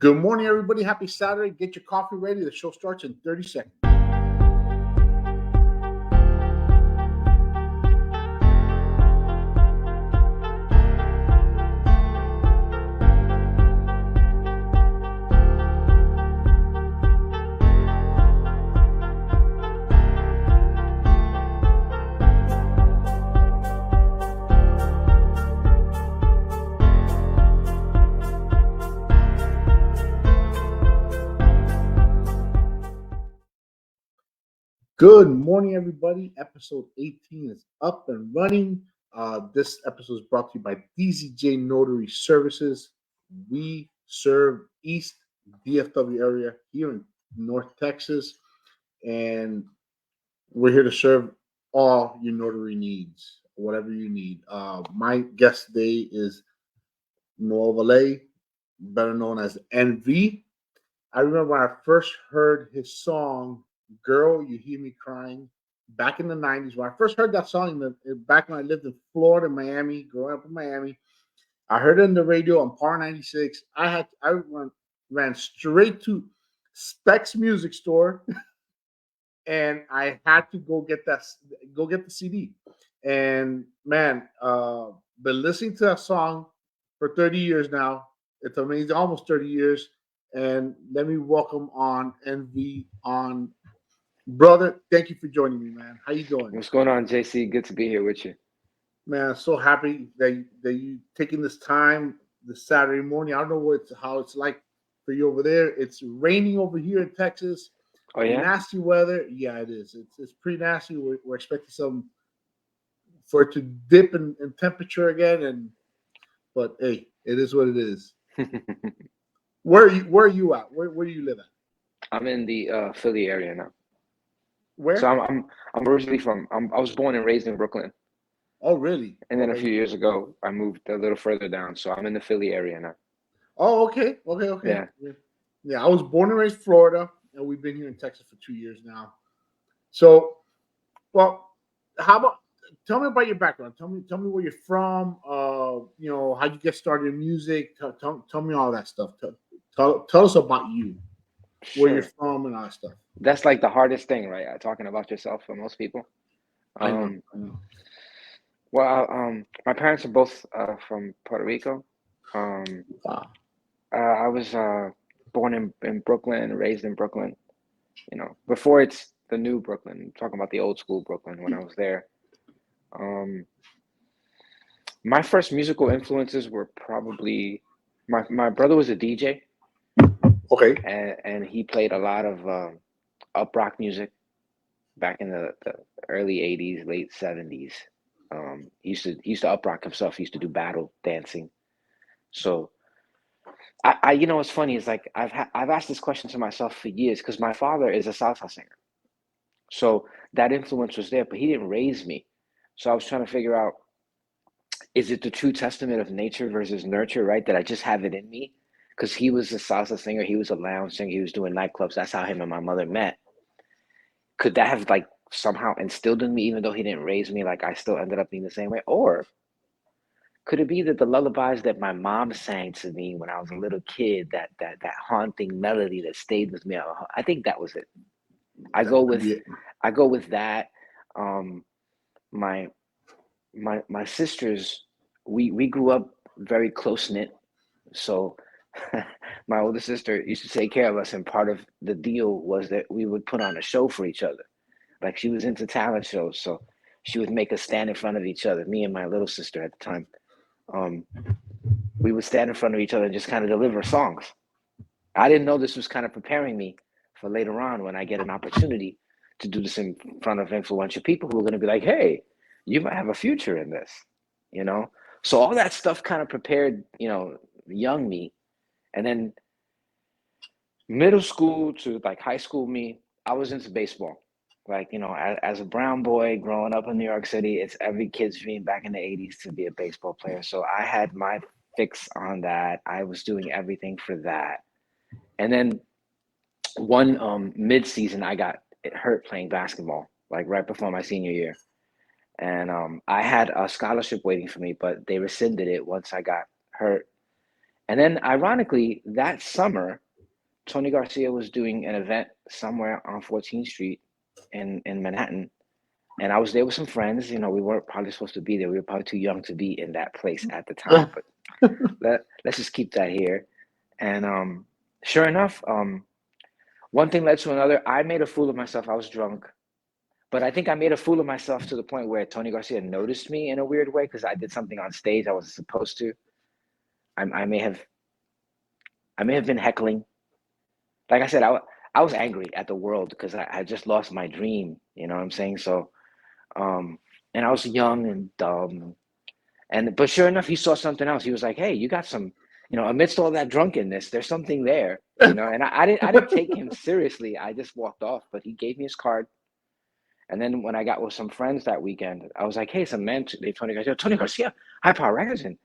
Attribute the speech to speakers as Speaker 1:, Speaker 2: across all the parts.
Speaker 1: Good morning, everybody. Happy Saturday. Get your coffee ready. The show starts in 30 seconds. Good morning, everybody. Episode 18 is up and running. This episode is brought to you by DZJ Notary Services. We serve East DFW area here in North Texas, and we're here to serve all your notary needs, whatever you need. My guest today is Noel Valei, better known as NV. I remember when I first heard his song, Girl, You Hear Me Crying, back in the 90s. When I first heard that song, back when I lived in Florida, Miami, growing up in Miami, I heard it on the radio on Power 96. Ran straight to Specs Music Store, and I had to go get the CD. And man, been listening to that song for 30 years now. It's amazing, almost 30 years. And let me welcome on NV on. Brother, thank you for joining me, man. How you doing?
Speaker 2: What's going on, JC? Good to be here with you.
Speaker 1: Man, I'm so happy that you taking this time this Saturday morning. I don't know how it's like for you over there. It's raining over here in Texas.
Speaker 2: Oh yeah,
Speaker 1: nasty weather. Yeah, it is. It's pretty nasty. We're expecting for it to dip in temperature again, but hey, it is what it is. Where are you at? Where do you live at?
Speaker 2: I'm in the Philly area now.
Speaker 1: Where?
Speaker 2: So I'm originally from. I was born and raised in Brooklyn.
Speaker 1: Oh, really?
Speaker 2: And then a few years ago, I moved a little further down. So I'm in the Philly area now.
Speaker 1: Oh, okay. Yeah. I was born and raised in Florida, and we've been here in Texas for 2 years now. So, well, how about tell me about your background? Tell me where you're from. How'd you get started in music? Tell me all that stuff. Tell us about you, where you're from, and all that stuff.
Speaker 2: That's like the hardest thing, right? Talking about yourself for most people.
Speaker 1: I know.
Speaker 2: Well, my parents are both from Puerto Rico.
Speaker 1: Wow.
Speaker 2: I was born in Brooklyn, raised in Brooklyn. Before it's the new Brooklyn. I'm talking about the old school Brooklyn when I was there. My first musical influences were probably my brother was a DJ.
Speaker 1: Okay.
Speaker 2: And he played a lot of up rock music back in the early 80s, late 70s. He used to up rock himself. He used to do battle dancing. So I what's funny is like I've asked this question to myself for years because my father is a salsa singer. So that influence was there, but he didn't raise me. So I was trying to figure out, is it the true testament of nature versus nurture, right? That I just have it in me? Because he was a salsa singer, he was a lounge singer, he was doing nightclubs. That's how him and my mother met. Could that have like somehow instilled in me, even though he didn't raise me, like I still ended up being the same way? Or could it be that the lullabies that my mom sang to me when I was a little kid, that haunting melody that stayed with me? I think that was it. I go with that. My sisters, we grew up very close knit. So my older sister used to take care of us, and part of the deal was that we would put on a show for each other. Like she was into talent shows, so she would make us stand in front of each other. Me and my little sister at the time, we would stand in front of each other and just kind of deliver songs. I didn't know this was kind of preparing me for later on when I get an opportunity to do this in front of influential people who are going to be like, "Hey, you might have a future in this," So all that stuff kind of prepared, young me. And then middle school to like high school me, I was into baseball. Like, as a brown boy growing up in New York City, it's every kid's dream back in the 80s to be a baseball player. So I had my fix on that. I was doing everything for that. And then one mid-season, I got hurt playing basketball, like right before my senior year. And I had a scholarship waiting for me, but they rescinded it once I got hurt. And then, ironically, that summer, Tony Garcia was doing an event somewhere on 14th Street in Manhattan. And I was there with some friends. You know, we weren't probably supposed to be there. We were probably too young to be in that place at the time. But let's just keep that here. And sure enough, one thing led to another. I made a fool of myself. I was drunk. But I think I made a fool of myself to the point where Tony Garcia noticed me in a weird way because I did something on stage I wasn't supposed to. I may have been heckling. Like I said, I was angry at the world because I just lost my dream. You know what I'm saying? So, um, and I was young and dumb. And but sure enough, he saw something else. He was like, "Hey, you got some, amidst all that drunkenness, there's something there." And I didn't take him seriously. I just walked off. But he gave me his card. And then when I got with some friends that weekend, I was like, "Hey, some man named Tony Garcia, Tony Garcia, High Power Records." And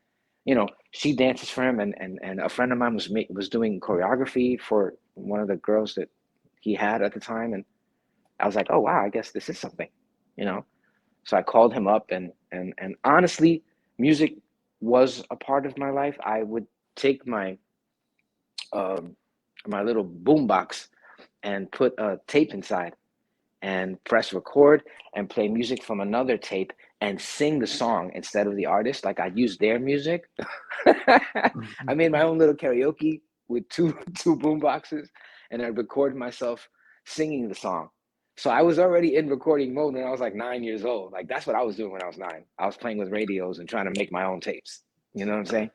Speaker 2: she dances for him, and a friend of mine was doing choreography for one of the girls that he had at the time, and I was like, "Oh wow, I guess this is something," you know. So I called him up, and honestly, music was a part of my life. I would take um, my little boom box and put a tape inside and press record and play music from another tape and sing the song instead of the artist. Like I'd use their music. I made my own little karaoke with two boom boxes, and I recorded myself singing the song. So I was already in recording mode when I was like 9 years old. Like that's what I was doing when I was 9. I was playing with radios and trying to make my own tapes. You know what I'm saying?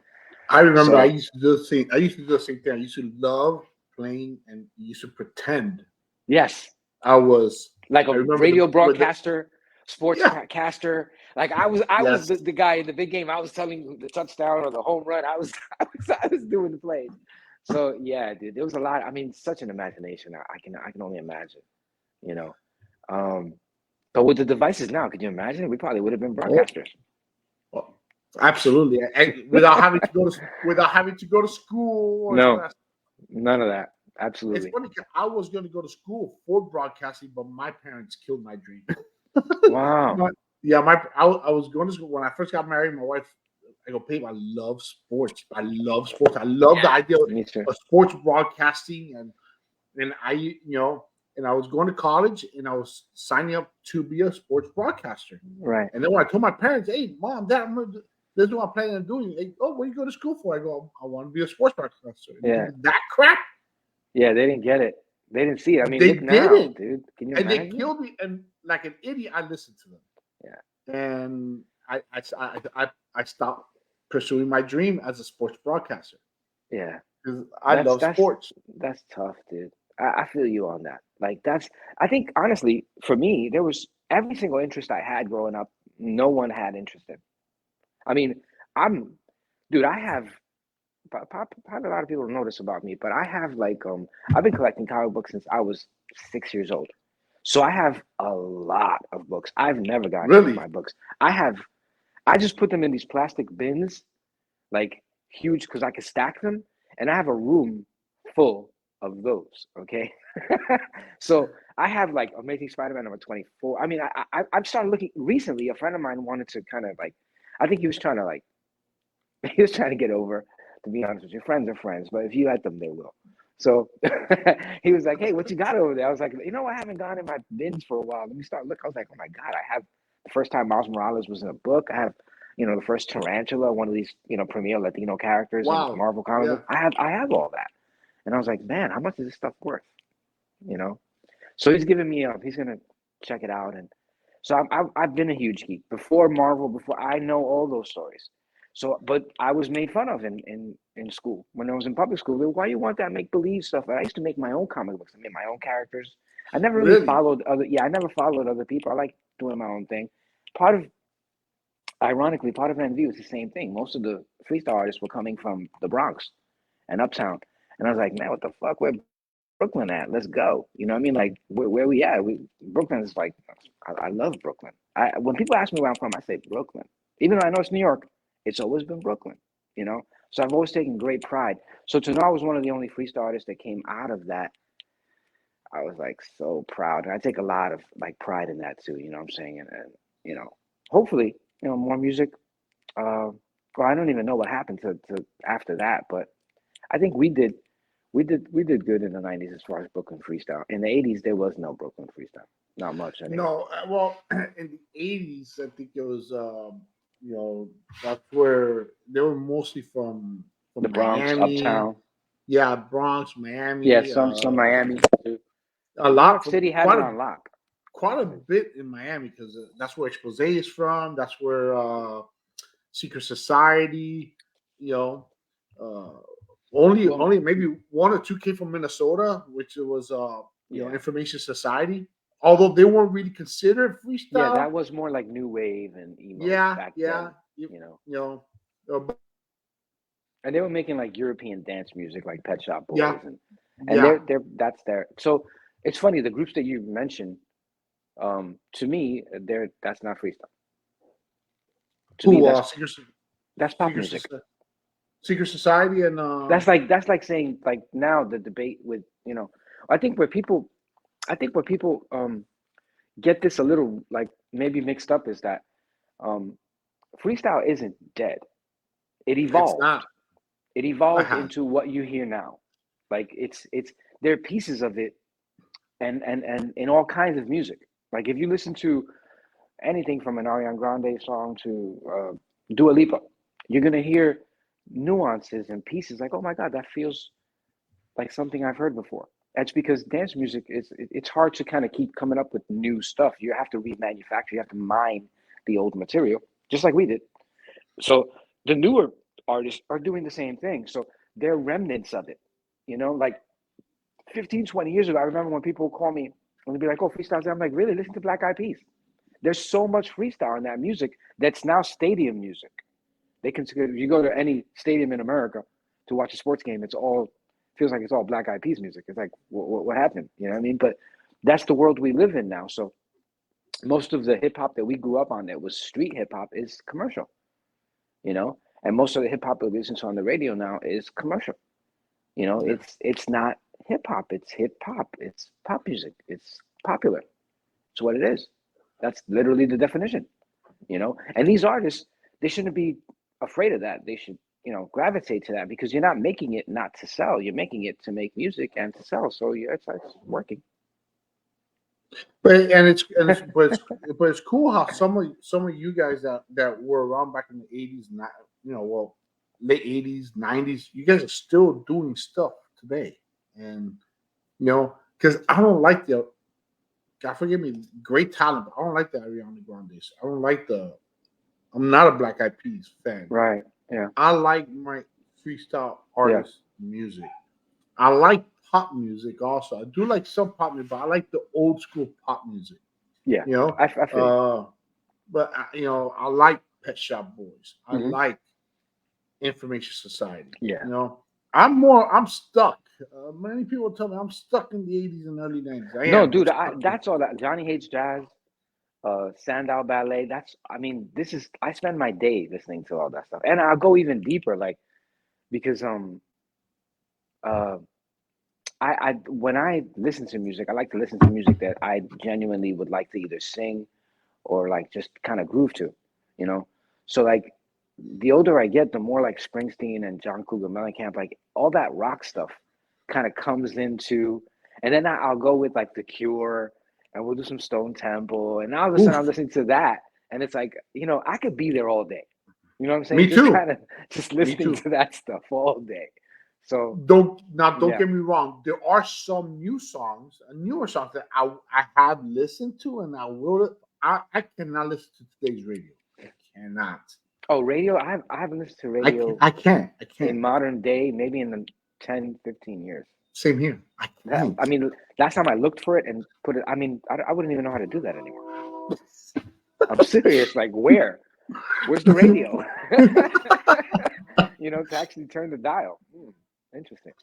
Speaker 1: I remember I
Speaker 2: So
Speaker 1: used to do the same. I used to do the same thing. I used to love playing and used to pretend
Speaker 2: yes,
Speaker 1: I was.
Speaker 2: like
Speaker 1: I
Speaker 2: a
Speaker 1: remember
Speaker 2: radio
Speaker 1: with the
Speaker 2: broadcaster,
Speaker 1: yeah,
Speaker 2: sportscaster. Like I was
Speaker 1: yes.
Speaker 2: the guy in the big game. I was telling you the touchdown or the home run. I was doing the plays. So yeah, dude, there was a lot. I mean, such an imagination. I can only imagine. You know, um, but with the devices now, could you imagine? We probably would have been
Speaker 1: Oh,
Speaker 2: broadcasters.
Speaker 1: well, absolutely. And without having to go to school or some of
Speaker 2: No,
Speaker 1: that.
Speaker 2: none of that.
Speaker 1: It's
Speaker 2: Absolutely.
Speaker 1: funny 'cause I was going to go to school for broadcasting, but my parents killed my dream.
Speaker 2: Wow.
Speaker 1: My, yeah, I was going to school when I first got married. My wife, I go, babe, I love sports. I love sports. I love the idea
Speaker 2: Me too.
Speaker 1: of sports broadcasting, and and I was going to college, and I was signing up to be a sports broadcaster.
Speaker 2: Right.
Speaker 1: And then when I told my parents, "Hey, mom, dad, this is what I'm planning on doing," they, "Oh, what do you go to school for?" I go, "I want to be a sports broadcaster."
Speaker 2: Yeah.
Speaker 1: That crap,
Speaker 2: Yeah. They didn't get it. They didn't see it. I mean,
Speaker 1: they
Speaker 2: look now,
Speaker 1: didn't,
Speaker 2: dude. Can you
Speaker 1: and they
Speaker 2: imagine?
Speaker 1: killed me. And like an idiot, I listened to them,
Speaker 2: Yeah.
Speaker 1: and I stopped pursuing my dream as a sports broadcaster
Speaker 2: Yeah.
Speaker 1: because I
Speaker 2: That's
Speaker 1: love
Speaker 2: that's
Speaker 1: sports.
Speaker 2: that's tough, dude. I feel you on that. Like I think honestly, for me, there was every single interest I had growing up, no one had interest in. I mean, I'm dude, I have probably a lot of people don't know this about me, but I have like I've been collecting comic books since I was 6 years old. So I have a lot of books. I've never gotten rid of
Speaker 1: Really,
Speaker 2: my books. I just put them in these plastic bins like huge because I could stack them, and I have a room full of those. Okay, so I have like Amazing Spider-Man number 24. I mean, I've started looking recently. A friend of mine wanted to kind of like, I think he was trying to like, he was trying to get over. To be honest with you, friends are friends, but if you let them, they will. So he was like, "Hey, what you got over there?" I was like, I haven't gone in my bins for a while. Let me start look. I was like, "Oh my god, I have the first time Miles Morales was in a book. I have, the first Tarantula, one of these, premier Latino characters in
Speaker 1: wow,
Speaker 2: Marvel comic
Speaker 1: yeah.
Speaker 2: book. I have all that." And I was like, "Man, how much is this stuff worth?" You know. So he's giving me up. He's gonna check it out, and so I've been a huge geek before Marvel. Before I know all those stories. So, but I was made fun of in school when I was in public school. They, why you want that make believe stuff? And I used to make my own comic books. I made my own characters. I never really
Speaker 1: Really,
Speaker 2: followed other. Yeah, I never followed other people. I like doing my own thing. Part of Ironically, part of NV was the same thing. Most of the freestyle artists were coming from the Bronx and Uptown, and I was like, man, what the fuck? Where Brooklyn at? Let's go. You know what I mean? Like where we at? Brooklyn is like I love Brooklyn. When people ask me where I'm from, I say Brooklyn. Even though I know it's New York, it's always been Brooklyn. You know, so I've always taken great pride. So to know I was one of the only freestyle artists that came out of that, I was like so proud, and I take a lot of like pride in that too. You know what I'm saying? And hopefully, more music. Well, I don't even know what happened to after that, but I think we did good in the '90s as far as Brooklyn freestyle. In the '80s, there was no Brooklyn freestyle, not much anyway.
Speaker 1: No, well, in the '80s, I think it was, that's where they were mostly
Speaker 2: The
Speaker 1: from
Speaker 2: Bronx,
Speaker 1: Miami.
Speaker 2: Uptown,
Speaker 1: Yeah, Bronx,
Speaker 2: yeah,
Speaker 1: Miami.
Speaker 2: some Miami too.
Speaker 1: A
Speaker 2: New
Speaker 1: lot
Speaker 2: York
Speaker 1: from
Speaker 2: City had it on lock.
Speaker 1: quite a bit in Miami because that's where Expose is from. That's where Secret Society. You know, uh,
Speaker 2: Well,
Speaker 1: only maybe one or two came from Minnesota, which was
Speaker 2: yeah,
Speaker 1: Information Society. Although they weren't really considered
Speaker 2: yeah,
Speaker 1: freestyle.
Speaker 2: that was more like new wave and emo
Speaker 1: Yeah,
Speaker 2: back
Speaker 1: yeah,
Speaker 2: then, you know.
Speaker 1: you know, but
Speaker 2: And they were making like European dance music, like Pet Shop
Speaker 1: yeah,
Speaker 2: Boys, and
Speaker 1: yeah.
Speaker 2: they're that's their. So it's funny the groups that you mentioned. To me, they're that's not freestyle. To me,
Speaker 1: Who?
Speaker 2: that's pop
Speaker 1: Secret,
Speaker 2: music.
Speaker 1: Secret Society and
Speaker 2: That's like saying like now the debate with I think where people I think where people get this a little like maybe mixed up is that um freestyle isn't dead. It
Speaker 1: it's
Speaker 2: evolved.
Speaker 1: not.
Speaker 2: It
Speaker 1: I
Speaker 2: evolved
Speaker 1: have.
Speaker 2: into what you hear now. Like it's there are pieces of it and in all kinds of music. Like if you listen to anything from an Ariana Grande song to Dua Lipa, you're gonna hear nuances and pieces like, oh my God, that feels like something I've heard before. That's because dance music it's hard to kind of keep coming up with new stuff. You have to remanufacture, you have to mine the old material, just like we did. So the newer artists are doing the same thing. So they're remnants of it. Like 15, 20 years ago, I remember when people would call me and they'd be like, oh, freestyle. I'm like, really? Listen to Black Eyed Peas. There's so much freestyle in that music that's now stadium music. They consider if you go to any stadium in America to watch a sports game, it's all feels like it's all Black Eyed Peas music. It's like what happened? You know what I mean? But that's the world we live in now. So most of the hip hop that we grew up on that was street hip hop is commercial. And most of the hip hop that we listen to on the radio now is commercial.
Speaker 1: Yeah.
Speaker 2: It's not hip hop. It's hip hop. It's pop music. It's popular. It's what it is. That's literally the definition. And these artists, they shouldn't be afraid of that. They should, gravitate to that because you're not making it not to sell. You're making it to make music and to sell. So yeah, it's working.
Speaker 1: But but it's cool how some of you guys that were around back in the '80s, not late '80s, '90s, you guys are still doing stuff today, and because I don't like the God forgive me, great talent, but I don't like the Ariana Grande's. I don't like the. I'm not a Black Eyed Peas fan.
Speaker 2: Right. Yeah.
Speaker 1: I like my freestyle
Speaker 2: Yeah.
Speaker 1: artist music. I like pop music also. I do like some pop music, but I like the old school pop music.
Speaker 2: Yeah.
Speaker 1: You know,
Speaker 2: I feel you.
Speaker 1: but I like Pet Shop Boys. I
Speaker 2: Hmm.
Speaker 1: like Information Society.
Speaker 2: Yeah.
Speaker 1: I'm stuck. Many people tell me I'm stuck in the '80s and early '90s. I
Speaker 2: No,
Speaker 1: am. I'm
Speaker 2: dude,
Speaker 1: stuck here.
Speaker 2: that's all that Johnny Hates Jazz, Sandow Ballet. I mean, I spend my day listening to all that stuff. And I'll go even deeper, like, because, uh, when I listen to music, I like to listen to music that I genuinely would like to either sing or like just kind of groove to, you know? So like the older I get, the more like Springsteen and John Cougar Mellencamp, like all that rock stuff kind of comes into, and then I'll go with like The Cure and we'll do some Stone Temple. And all of a sudden I'm
Speaker 1: Oof.
Speaker 2: listening to that. And it's like, I could be there all day. You know what I'm saying?
Speaker 1: Me
Speaker 2: Just
Speaker 1: too.
Speaker 2: kind of just
Speaker 1: Me
Speaker 2: listening
Speaker 1: too.
Speaker 2: to that stuff all day. So
Speaker 1: Don't
Speaker 2: yeah.
Speaker 1: get me wrong. There are some newer songs that I have listened to, and I will. I cannot listen to today's radio. I cannot.
Speaker 2: Oh, radio. I haven't listened to
Speaker 1: I can.
Speaker 2: radio
Speaker 1: I can't. I
Speaker 2: in
Speaker 1: can't.
Speaker 2: modern day, maybe in the 10, 15 years.
Speaker 1: Same here. I can't.
Speaker 2: I mean, last time I looked for it and put it, I mean, I wouldn't even know how to do that anymore. I'm serious. Like, where's the radio? To actually turn the dial. Interesting.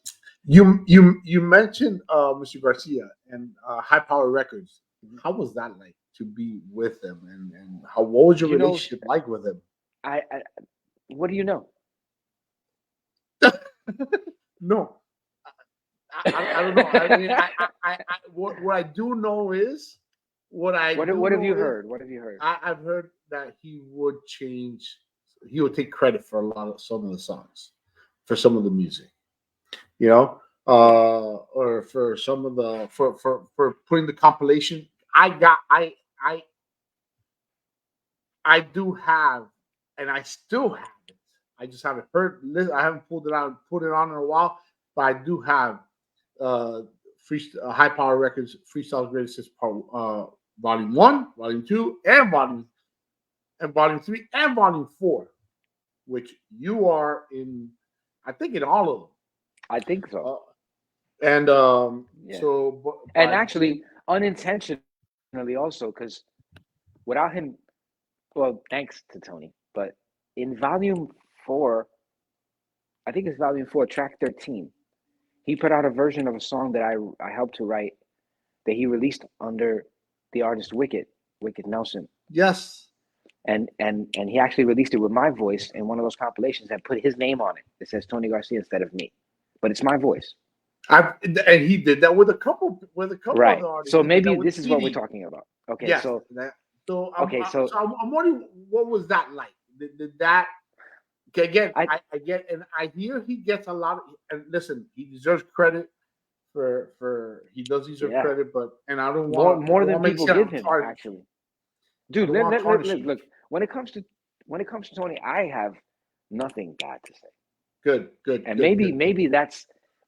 Speaker 1: You mentioned Mr. Garcia and High Power Records.
Speaker 2: Mhm.
Speaker 1: How was that like to be with them, and what was your
Speaker 2: You know,
Speaker 1: relationship like with him?
Speaker 2: I what do you know?
Speaker 1: No, I don't know. I mean, what I do know is what I do
Speaker 2: What have you
Speaker 1: know is
Speaker 2: heard? What have you heard?
Speaker 1: I've heard that he would change. He would take credit for a lot of some of the songs, for some of the music. you know, or for some of the for putting the compilation. I got I do have, and I still have it. I just haven't heard. I haven't pulled it out, put it on in a while, but I do have uh, High Power Records Freestyle Greatest Hits Part Volume 1, Volume 2, and Volume 3 and Volume 4, which you are in. I think in all of them.
Speaker 2: I think so.
Speaker 1: And
Speaker 2: Yeah.
Speaker 1: so,
Speaker 2: And actually, unintentionally also, because without him, well, thanks to Tony, but in volume 4, I think it's volume 4, track 13, he put out a version of a song that I helped to write that he released under the artist Wicked Nelson.
Speaker 1: yes,
Speaker 2: And he actually released it with my voice in one of those compilations and put his name on it. It says Tony Garcia instead of me, but it's my voice.
Speaker 1: and he did that with a couple
Speaker 2: Right.
Speaker 1: other artists.
Speaker 2: So
Speaker 1: He did that
Speaker 2: maybe
Speaker 1: with
Speaker 2: this is what we're
Speaker 1: CD.
Speaker 2: talking about. Okay.
Speaker 1: Yes.
Speaker 2: So
Speaker 1: So
Speaker 2: okay. So
Speaker 1: I'm wondering what was that like? Did that again?
Speaker 2: I
Speaker 1: I get, and I hear he gets a lot of. And listen, he deserves credit for he does deserve
Speaker 2: yeah,
Speaker 1: credit, but and I
Speaker 2: more
Speaker 1: don't
Speaker 2: than
Speaker 1: want to make
Speaker 2: people
Speaker 1: it
Speaker 2: give
Speaker 1: sound
Speaker 2: him
Speaker 1: tarnished.
Speaker 2: actually.
Speaker 1: I
Speaker 2: Dude,
Speaker 1: don't want to tarnish him.
Speaker 2: look. When it comes to Tony, I have nothing bad to say.
Speaker 1: Good,
Speaker 2: And
Speaker 1: good, good.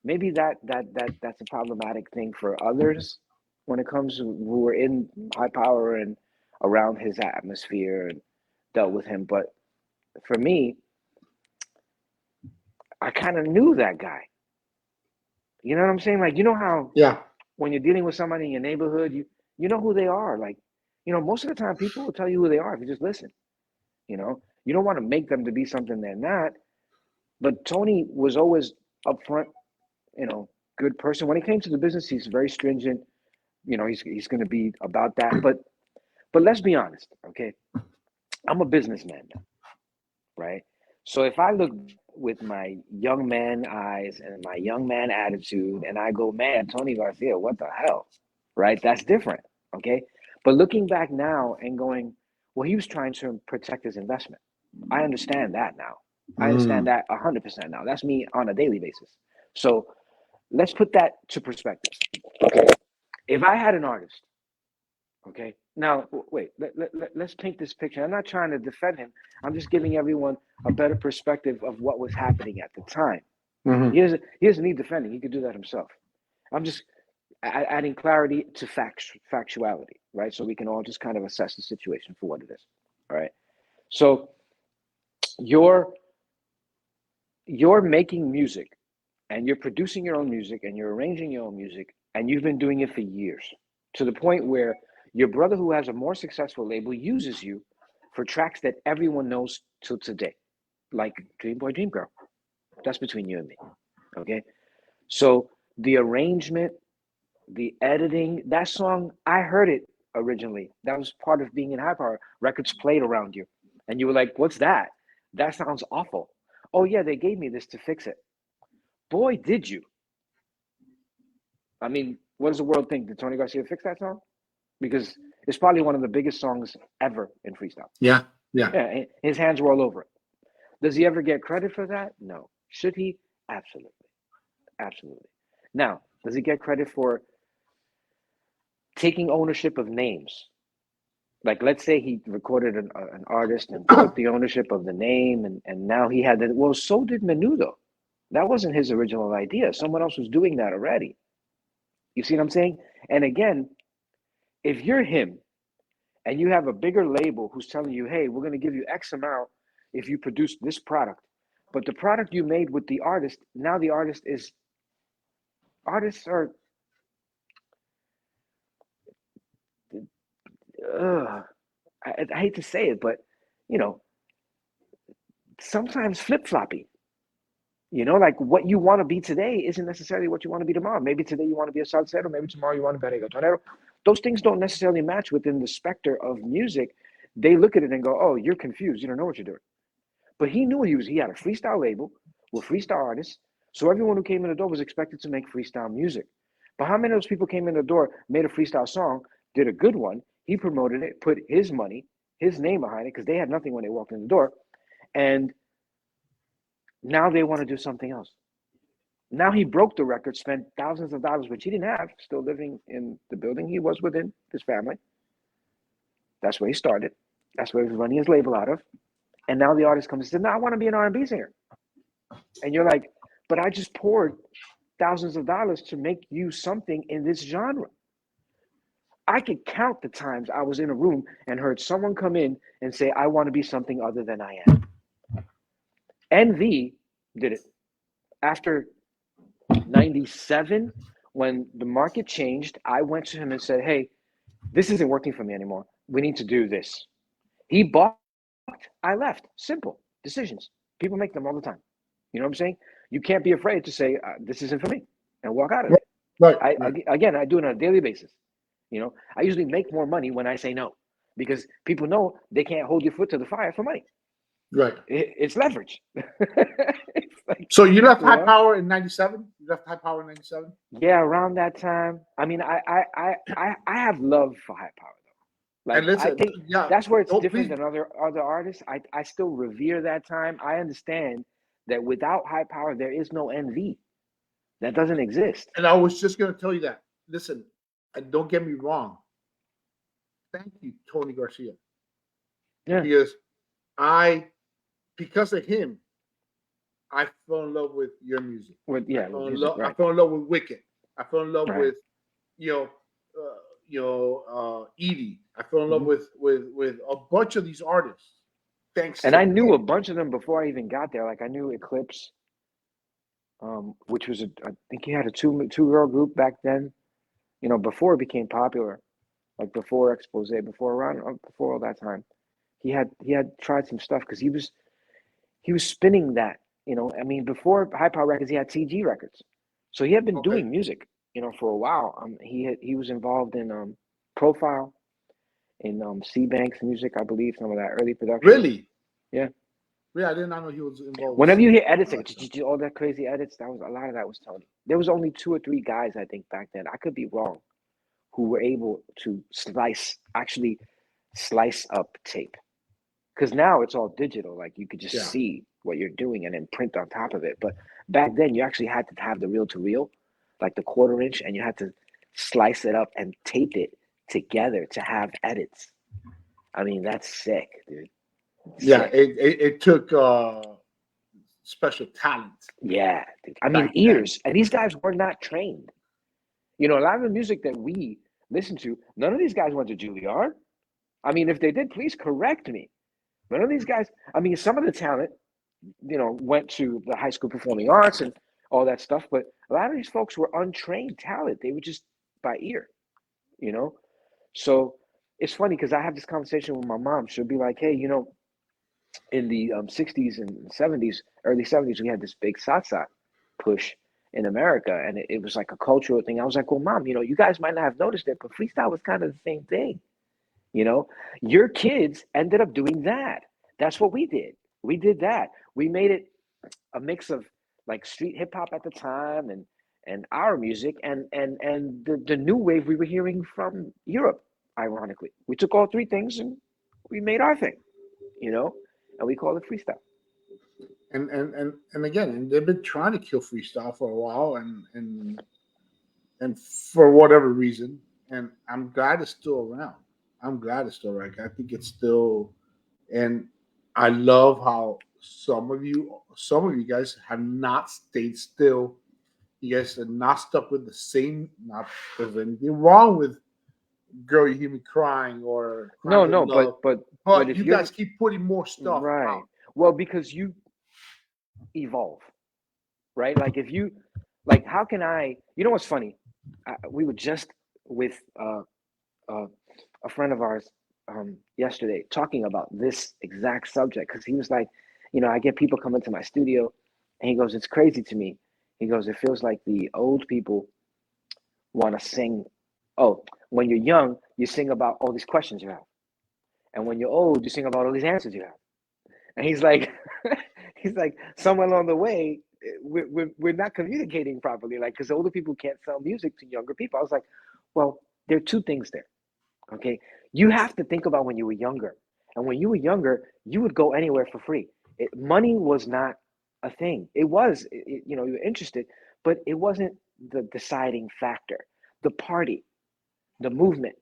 Speaker 2: maybe that's a problematic thing for others when it comes to who are in high power and around his atmosphere and dealt with him. But for me, I kind of knew that guy. You know what I'm saying? Like, you know how
Speaker 1: Yeah.
Speaker 2: when you're dealing with somebody in your neighborhood, you know who they are. Like, most of the time people will tell you who they are if you just listen. You don't want to make them to be something they're not. But Tony was always upfront, good person. When it came to the business, he's very stringent. He's going to be about that. But let's be honest, okay? I'm a businessman now, right? So if I look with my young man eyes and my young man attitude, and I go, man, Tony Garcia, what the hell, right? That's different, okay? But looking back now and going, well, he was trying to protect his investment. I understand that now. I understand
Speaker 1: Mm.
Speaker 2: that 100% now. That's me on a daily basis. So let's put that to perspective. Okay. If I had an artist, okay, now wait, let's paint this picture. I'm not trying to defend him. I'm just giving everyone a better perspective of what was happening at the time.
Speaker 1: Hmm.
Speaker 2: He doesn't need defending. He could do that himself. I'm just adding clarity to factuality, right? So we can all just kind of assess the situation for what it is. All right. So you're you're making music and you're producing your own music and you're arranging your own music and you've been doing it for years to the point where your brother who has a more successful label uses you for tracks that everyone knows till today, like Dream Boy Dream Girl. That's between you and me. Okay. So the arrangement, the editing, that song, I heard it originally. That was part of being in high power. Records played around you. And you were like, what's that? That sounds awful. Oh yeah, they gave me this to fix it. Boy, did you. I mean, what does the world think? Did Tony Garcia fix that song? Because it's probably one of the biggest songs ever in freestyle.
Speaker 1: Yeah. Yeah.
Speaker 2: Yeah, his hands were all over it. Does he ever get credit for that? No. Should he? Absolutely. Absolutely. Now, does he get credit for taking ownership of names? Like, let's say he recorded an artist and took the ownership of the name, and now he had that. Well, so did Menudo. That wasn't his original idea. Someone else was doing that already. You see what I'm saying? And again, if you're him and you have a bigger label who's telling you, hey, we're going to give you X amount if you produce this product, but the product you made with the artist, now the artists are, I hate to say it, but, you know, sometimes flip floppy. Like what you want to be today isn't necessarily what you want to be tomorrow. Maybe today you want to be a salsero, maybe tomorrow you want to be a reggaetonero. Those things don't necessarily match within the specter of music. They look at it and go, oh, you're confused. You don't know what you're doing. But he knew he had a freestyle label with freestyle artists. So everyone who came in the door was expected to make freestyle music. But how many of those people came in the door, made a freestyle song, did a good one, he promoted it, put his money, his name behind it, because they had nothing when they walked in the door. And now they want to do something else. Now he broke the record, spent thousands of dollars, which he didn't have, still living in the building he was within, his family. That's where he started. That's where he was running his label out of. And now the artist comes and says, no, I want to be an R&B singer. And you're like, but I just poured thousands of dollars to make you something in this genre. I could count the times I was in a room and heard someone come in and say, I want to be something other than I am. NV did it. After 97, when the market changed, I went to him and said, hey, this isn't working for me anymore. We need to do this. He balked. I left. Simple decisions. People make them all the time. You know what I'm saying? You can't be afraid to say, this isn't for me, and walk out of it.
Speaker 1: Right.
Speaker 2: Again, I do it on a daily basis. You know, I usually make more money when I say no, because people know they can't hold your foot to the fire for money.
Speaker 1: Right.
Speaker 2: It's leverage. It's like,
Speaker 1: so you left High Power in '97. You left High Power in '97.
Speaker 2: Yeah, around that time. I mean, I have love for High Power though. Like,
Speaker 1: And listen,
Speaker 2: I think
Speaker 1: yeah,
Speaker 2: that's where it's different than other artists. I still revere that time. I understand that without High Power, there is no NV. That doesn't exist.
Speaker 1: And I was just going to tell you that. Listen, and don't get me wrong. Thank you, Tony Garcia.
Speaker 2: Yeah.
Speaker 1: Because of him, I fell in love with your music.
Speaker 2: I
Speaker 1: fell in love with Wicked. I fell in love with, Edie. I fell in love with a bunch of these artists. Thanks.
Speaker 2: And I knew a bunch of them before I even got there. Like, I knew Eclipse, which was I think he had a two-girl group back then. You know, before it became popular, like before Expose, before all that time, he had tried some stuff because he was spinning that. You know, I mean, before High Power Records, he had TG Records, so he had been doing music, you know, for a while. He was involved in Profile, in C Bank's music, I believe, some of that early production.
Speaker 1: Really?
Speaker 2: Yeah.
Speaker 1: Yeah, I did not know he was involved.
Speaker 2: Whenever you hear edits, like all that crazy edits, a lot of that was Tony. There was only 2 or 3 guys, I think, back then. I could be wrong, who were able to slice up tape. Because now it's all digital. Like, you could just see what you're doing and then print on top of it. But back then, you actually had to have the reel-to-reel, like the 1/4 inch, and you had to slice it up and tape it together to have edits. I mean, that's sick, dude.
Speaker 1: It took special talent.
Speaker 2: Yeah, dude. I mean, ears. And these guys were not trained. You know, a lot of the music that we listen to, none of these guys went to Juilliard. I mean, if they did, please correct me. None of these guys, I mean, some of the talent, you know, went to the High School Performing Arts and all that stuff, but a lot of these folks were untrained talent. They were just by ear, you know? So it's funny because I have this conversation with my mom. She'll be like, hey, you know, in the 60s and 70s, early 70s, we had this big salsa push in America, and it was like a cultural thing. I was like, well, Mom, you know, you guys might not have noticed it, but freestyle was kind of the same thing. You know, your kids ended up doing that. That's what we did. We did that. We made it a mix of like street hip hop at the time and our music and the new wave we were hearing from Europe, ironically. We took all 3 things and we made our thing, you know, and we call it freestyle.
Speaker 1: And again, they've been trying to kill freestyle for a while and for whatever reason. And I'm glad it's still around. I think it's still, and I love how some of you guys have not stayed still. You guys are not stuck with the same. Not there's anything wrong with "Girl, You Hear Me Crying" or
Speaker 2: No, but if
Speaker 1: you guys keep putting more stuff out.
Speaker 2: Well, because you evolve, right? Like, if you like, how can I? You know what's funny? We were just with a friend of ours yesterday talking about this exact subject, because he was like, you know, I get people come into my studio and he goes, it's crazy to me. He goes, it feels like the old people want to sing. Oh, when you're young, you sing about all these questions you have. And when you're old, you sing about all these answers you have. And he's like, somewhere along the way, we're not communicating properly. Like, because older people can't sell music to younger people. I was like, well, there are 2 things there. Okay, you have to think about when you were younger, and when you were younger, you would go anywhere for free. Money was not a thing. It was, you know, you were interested, but it wasn't the deciding factor. The party, the movement,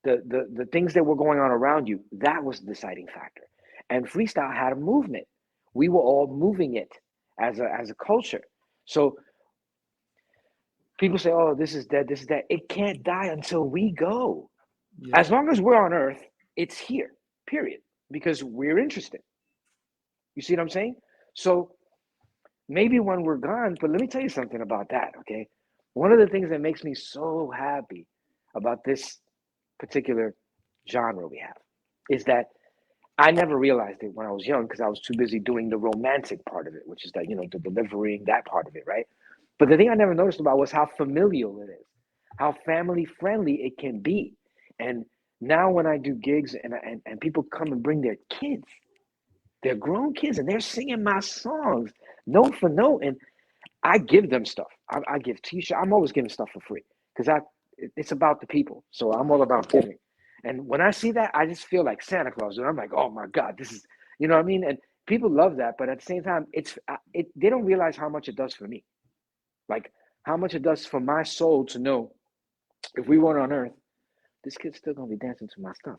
Speaker 2: the things that were going on around you, that was the deciding factor. And freestyle had a movement. We were all moving it as a culture. So people say, "Oh, this is dead, this is that." It can't die until we go.
Speaker 1: Yeah.
Speaker 2: As long as we're on Earth, it's here. Period. Because we're interested. You see what I'm saying? So maybe when we're gone, but let me tell you something about that, okay? One of the things that makes me so happy about this particular genre we have is that I never realized it when I was young because I was too busy doing the romantic part of it, which is that, the delivering, that part of it, right? But the thing I never noticed about was how familial it is, how family friendly it can be. And now when I do gigs and people come and bring their kids, they're grown kids and they're singing my songs note for note. And I give them stuff. I give t-shirts. I'm always giving stuff for free because it's about the people. So I'm all about giving. And when I see that, I just feel like Santa Claus. And I'm like, oh my God, this is, you know what I mean? And people love that. But at the same time, they don't realize how much it does for me. Like how much it does for my soul to know if we weren't on earth, this kid's still going to be dancing to my stuff.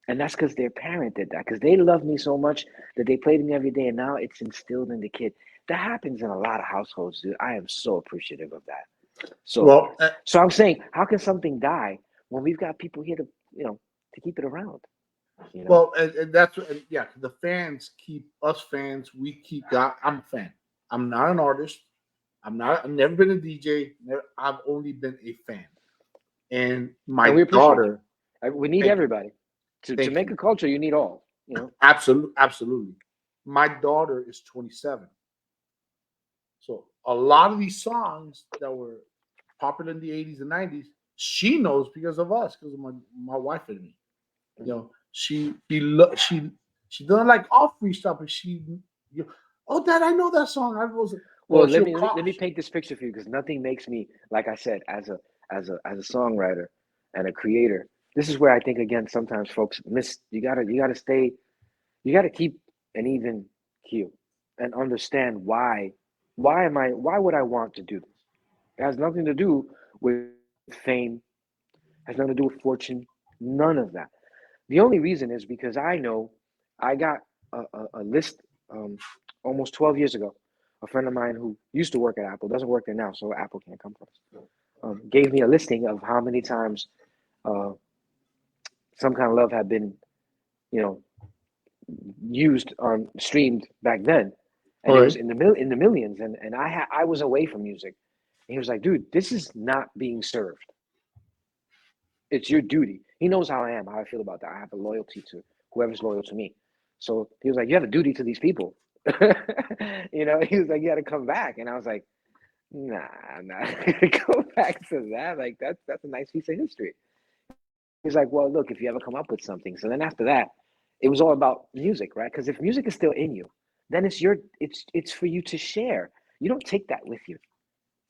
Speaker 2: And that's because their parent did that, because they love me so much that they played me every day, and now it's instilled in the kid. That happens in a lot of households, dude. I am so appreciative of that. So,
Speaker 1: Well,
Speaker 2: so I'm saying, how can something die when we've got people here to, to keep it around?
Speaker 1: well, and that's yeah. The fans keep us fans. We keep God. I'm a fan. I'm not an artist. I'm not. I've never been a DJ. I've only been a fan. And
Speaker 2: And
Speaker 1: my
Speaker 2: we appreciate
Speaker 1: daughter.
Speaker 2: you. We need
Speaker 1: Thank you.
Speaker 2: everybody to
Speaker 1: Thank
Speaker 2: make
Speaker 1: you.
Speaker 2: a culture. You need all.
Speaker 1: Absolutely. Absolutely. My daughter is 27. So a lot of these songs that were popular in the 80s and 90s, she knows because of us, because of my wife and me. She doesn't like all freestyle, but oh, Dad, I know that song. I was
Speaker 2: Well,
Speaker 1: or
Speaker 2: let
Speaker 1: she'll
Speaker 2: me let me,
Speaker 1: call.
Speaker 2: let me paint this picture for you because nothing makes me, like I said, as a songwriter and a creator. This is where I think again sometimes folks miss. You gotta stay. You gotta keep an even keel and understand why. Why would I want to do this? It has nothing to do with fame. Has nothing to do with fortune. None of that. The only reason is because I know I got a list almost 12 years ago. A friend of mine who used to work at Apple, doesn't work there now, so Apple can't come for us, gave me a listing of how many times uh, Some Kind of Love had been, you know, used on streamed back then, and
Speaker 1: All
Speaker 2: it
Speaker 1: right.
Speaker 2: was in the millions. And I was away from music. And he was like, "Dude, this is not being served. It's your duty." He knows how I am, how I feel about that. I have a loyalty to whoever's loyal to me. So he was like, "You have a duty to these people." He was like, "You got to come back." And I was like, "Nah, I'm not gonna go back to that. Like that's a nice piece of history." He's like, "Well, look, if you ever come up with something." So then after that, it was all about music, right? Because if music is still in you, then it's for you to share. You don't take that with you.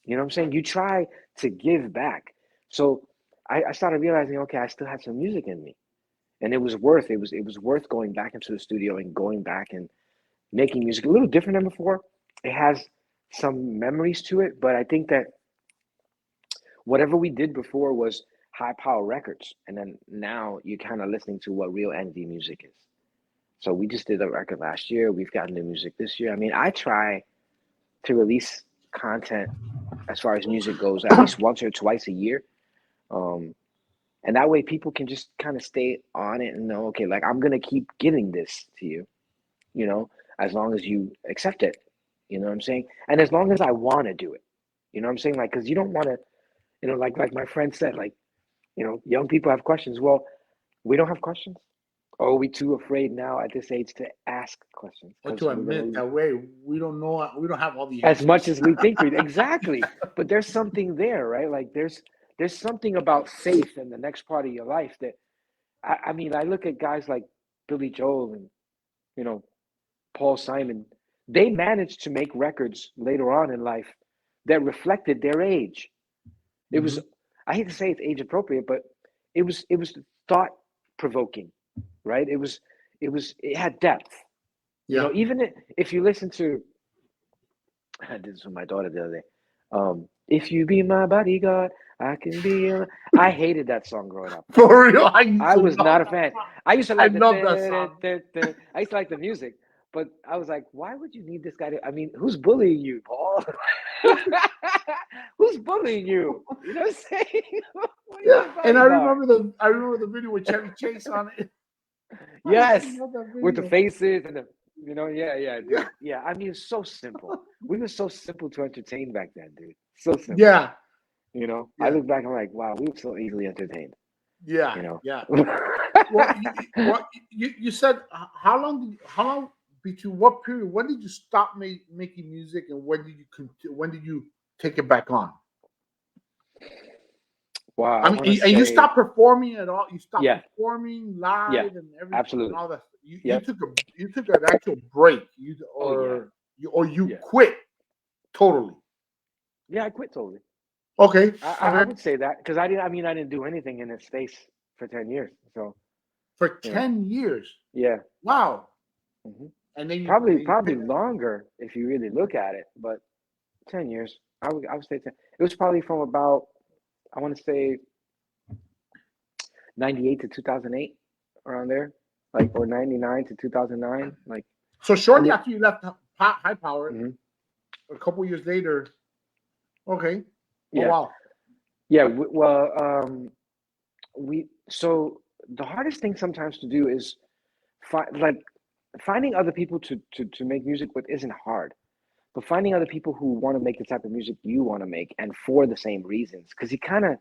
Speaker 2: You know what I'm saying? You try to give back. So I started realizing, okay, I still had some music in me. And it was worth going back into the studio and going back and making music a little different than before. It has some memories to it, but I think that whatever we did before was high power records, and then now you're kind of listening to what real NV music is. So we just did a record last year. We've got new music this year. I mean, I try to release content as far as music goes at least once or twice a year. Um, and that way people can just kind of stay on it and know, okay, like I'm gonna keep giving this to you, you know, as long as you accept it. You know what I'm saying? And as long as I want to do it, you know what I'm saying? Like, because you don't want to, like my friend said, like, young people have questions. Well, we don't have questions. Or are we too afraid now at this age to ask questions
Speaker 1: Or
Speaker 2: because
Speaker 1: to
Speaker 2: we're gonna
Speaker 1: admit
Speaker 2: lose
Speaker 1: that way we don't know. We don't have all the
Speaker 2: as much
Speaker 1: answers.
Speaker 2: as we think we exactly. But there's something there, right? Like there's something about faith in the next part of your life that I mean, I look at guys like Billy Joel and you know Paul Simon. They managed to make records later on in life that reflected their age. It was,
Speaker 1: Hmm.
Speaker 2: I hate to say it's age appropriate, but it was thought provoking, right? It had depth.
Speaker 1: Yeah.
Speaker 2: Even if you listen to I did this with my daughter the other day. If you be my bodyguard, I can be your. I hated that song growing up.
Speaker 1: For real, I used
Speaker 2: I
Speaker 1: to
Speaker 2: was
Speaker 1: love
Speaker 2: not a
Speaker 1: that
Speaker 2: fan.
Speaker 1: song.
Speaker 2: I used to
Speaker 1: I
Speaker 2: like the
Speaker 1: love that song.
Speaker 2: I used to like the music, but I was like, why would you need this guy to? I mean, who's bullying you, Paul? Who's bullying you? You know what I'm saying? What are you
Speaker 1: Yeah,
Speaker 2: my
Speaker 1: and
Speaker 2: bodyguard?
Speaker 1: I remember the video with Chevy Chase on it. I used to
Speaker 2: Yes,
Speaker 1: love that
Speaker 2: with the
Speaker 1: video.
Speaker 2: faces and the, yeah, yeah,
Speaker 1: Yeah,
Speaker 2: dude. Yeah, I mean, it's so simple. We were so simple to entertain back then, dude. So simple.
Speaker 1: yeah,
Speaker 2: I
Speaker 1: yeah,
Speaker 2: look back and I'm like, wow, we were so easily entertained.
Speaker 1: yeah,
Speaker 2: You know.
Speaker 1: yeah. Well, you said how long between what period? When did you stop making music, and when did you take it back on?
Speaker 2: Wow,
Speaker 1: I
Speaker 2: I
Speaker 1: mean,
Speaker 2: want to
Speaker 1: and you
Speaker 2: say,
Speaker 1: stopped performing at all. You stopped
Speaker 2: yeah,
Speaker 1: performing
Speaker 2: yeah,
Speaker 1: live and everything and
Speaker 2: absolutely.
Speaker 1: all that.
Speaker 2: Yep.
Speaker 1: You took an actual break.
Speaker 2: Oh yeah,
Speaker 1: Or you
Speaker 2: yeah,
Speaker 1: quit totally.
Speaker 2: yeah. I quit totally.
Speaker 1: Okay,
Speaker 2: I
Speaker 1: okay.
Speaker 2: would say that because I didn't. I mean, I didn't do anything in this space for 10 years. So
Speaker 1: For
Speaker 2: you know,
Speaker 1: 10 years.
Speaker 2: yeah.
Speaker 1: Wow.
Speaker 2: hmm
Speaker 1: And then you
Speaker 2: Probably
Speaker 1: picked.
Speaker 2: longer if you really look at it, but 10 years. I would say 10. It was probably from about, I want to say, 98 to 2008, around there, like, or 99 to 2009. Like,
Speaker 1: So
Speaker 2: I
Speaker 1: shortly
Speaker 2: mean,
Speaker 1: after you left High Power,
Speaker 2: mhm.
Speaker 1: a couple years later. Okay. Oh
Speaker 2: Yeah,
Speaker 1: wow.
Speaker 2: yeah. Well, so the hardest thing sometimes to do is like finding other people to make music with isn't hard, but finding other people who want to make the type of music you want to make and for the same reasons, because you kind of,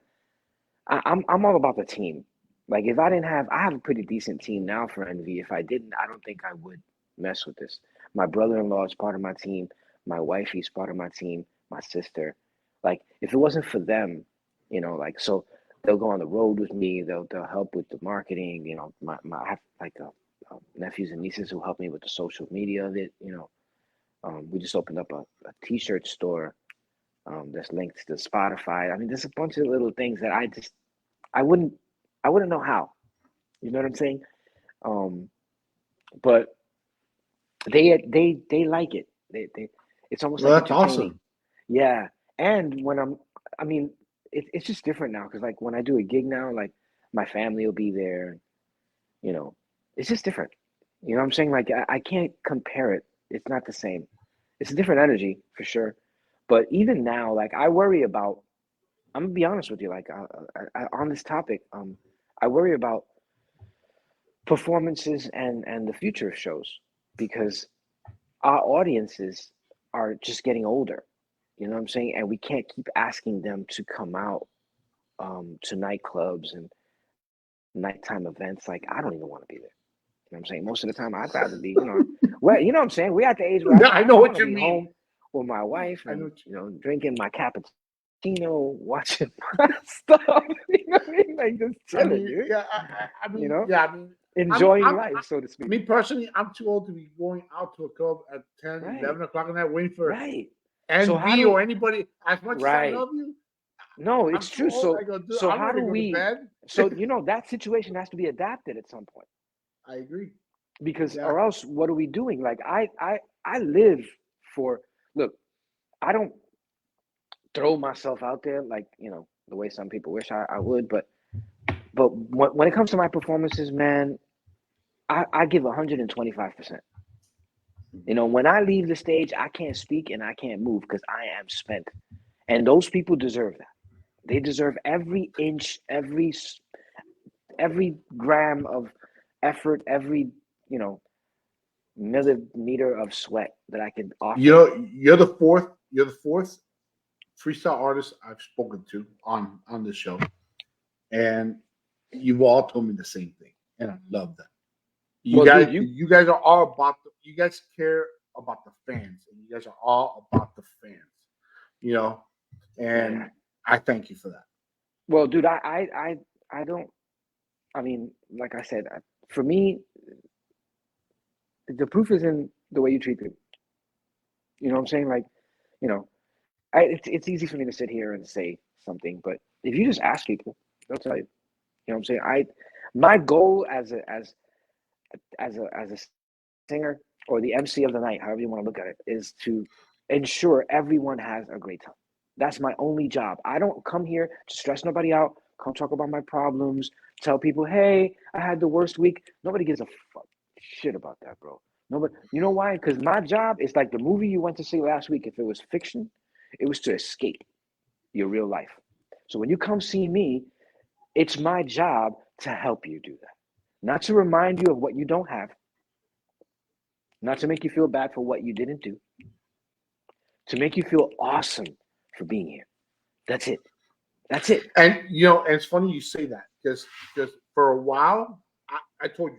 Speaker 2: I'm all about the team. Like if I didn't have, I have a pretty decent team now for Envy. If I didn't, I don't think I would mess with this. My brother-in-law is part of my team. My wifey's part of my team. My sister. Like if it wasn't for them, like so they'll go on the road with me. They'll help with the marketing. I have like nephews and nieces who help me with the social media of it. We just opened up a t-shirt store that's linked to Spotify. I mean, there's a bunch of little things that I wouldn't I wouldn't know how. You know what I'm saying? Um, but they like it. They it's almost
Speaker 1: Well,
Speaker 2: like
Speaker 1: that's
Speaker 2: entertaining.
Speaker 1: awesome.
Speaker 2: Yeah. And I mean, it's just different now because like when I do a gig now, like my family will be there. You know, it's just different. You know what I'm saying? Like I can't compare it. It's not the same. It's a different energy for sure. But even now, like I worry about. I'm gonna be honest with you. Like on this topic, I worry about performances and the future of shows because our audiences are just getting older. You know what I'm saying? And we can't keep asking them to come out to nightclubs and nighttime events. Like I don't even want to be there. You know what I'm saying? Most of the time, I'd rather be, well, you know what I'm saying? We're at the age where
Speaker 1: Yeah, I know
Speaker 2: I want
Speaker 1: what
Speaker 2: to
Speaker 1: you
Speaker 2: be
Speaker 1: mean.
Speaker 2: home with my wife
Speaker 1: I
Speaker 2: and
Speaker 1: know.
Speaker 2: drinking my cappuccino, watching my stuff. You know what I mean? Like just
Speaker 1: I
Speaker 2: chilling,
Speaker 1: mean,
Speaker 2: dude.
Speaker 1: yeah. I
Speaker 2: You
Speaker 1: mean,
Speaker 2: know,
Speaker 1: yeah. I mean,
Speaker 2: enjoying
Speaker 1: I'm
Speaker 2: life, so to speak.
Speaker 1: me personally. I'm too old to be going out to a club at 10,
Speaker 2: Right,
Speaker 1: 11 o'clock at night waiting for
Speaker 2: right. So how
Speaker 1: NV
Speaker 2: do
Speaker 1: or anybody. As much as I
Speaker 2: right?
Speaker 1: love you,
Speaker 2: No,
Speaker 1: I'm
Speaker 2: it's
Speaker 1: too
Speaker 2: true.
Speaker 1: old.
Speaker 2: So
Speaker 1: I go, dude.
Speaker 2: so
Speaker 1: I'm
Speaker 2: how
Speaker 1: ready
Speaker 2: do
Speaker 1: to go to
Speaker 2: we?
Speaker 1: bed.
Speaker 2: So that situation has to be adapted at some point
Speaker 1: I agree.
Speaker 2: because
Speaker 1: Yeah.
Speaker 2: or else what are we doing? Like I live for look. I don't throw myself out there like the way some people wish I would, but when it comes to my performances, man, I give 125%. When I leave the stage, I can't speak and I can't move because I am spent. And those people deserve that. They deserve every inch, every gram of effort, every, you know, millimeter of sweat that I can offer.
Speaker 1: You're the fourth. You're the fourth freestyle artist I've spoken to on this show, and you've all told me the same thing, and I love that. You
Speaker 2: Well,
Speaker 1: guys,
Speaker 2: dude, you
Speaker 1: you guys are all about you guys care about the fans, and you guys are all about the fans. You know,
Speaker 2: yeah.
Speaker 1: and I thank you for that.
Speaker 2: Well, dude, I don't. I mean, like I said, for me, the proof is in the way you treat people. You know what I'm saying? Like, you know, it's easy for me to sit here and say something, but if you just ask people, they'll tell you. You know what I'm saying? My goal as a singer or the MC of the night, however you want to look at it, is to ensure everyone has a great time. That's my only job. I don't come here to stress nobody out, come talk about my problems, tell people, hey, I had the worst week. Nobody gives a fuck shit about that, bro. Nobody, you know why? Because my job is like the movie you went to see last week. If it was fiction, it was to escape your real life. So when you come see me, it's my job to help you do that. Not to remind you of what you don't have, not to make you feel bad for what you didn't do, to make you feel awesome for being here. That's it. That's it.
Speaker 1: And and it's funny you say that because for a while, I told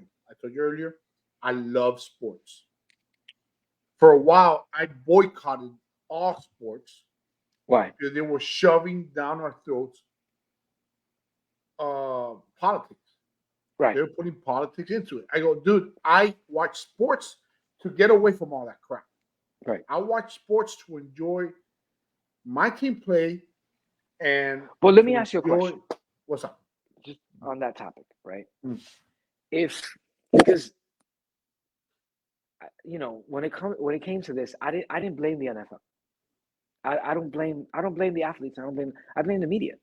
Speaker 1: you earlier, I love sports. For a while, I boycotted all sports
Speaker 2: Why?
Speaker 1: because they were shoving down our throats politics.
Speaker 2: Right.
Speaker 1: They're putting politics into it. I go, dude, I watch sports to get away from all that crap.
Speaker 2: Right.
Speaker 1: I watch sports to enjoy my team play and
Speaker 2: But let me
Speaker 1: to
Speaker 2: ask you a
Speaker 1: enjoy
Speaker 2: question,
Speaker 1: what's up.
Speaker 2: just on that topic, right?
Speaker 1: Mm.
Speaker 2: If because when it came to this, I didn't blame the NFL. I don't blame the athletes. I blame the media.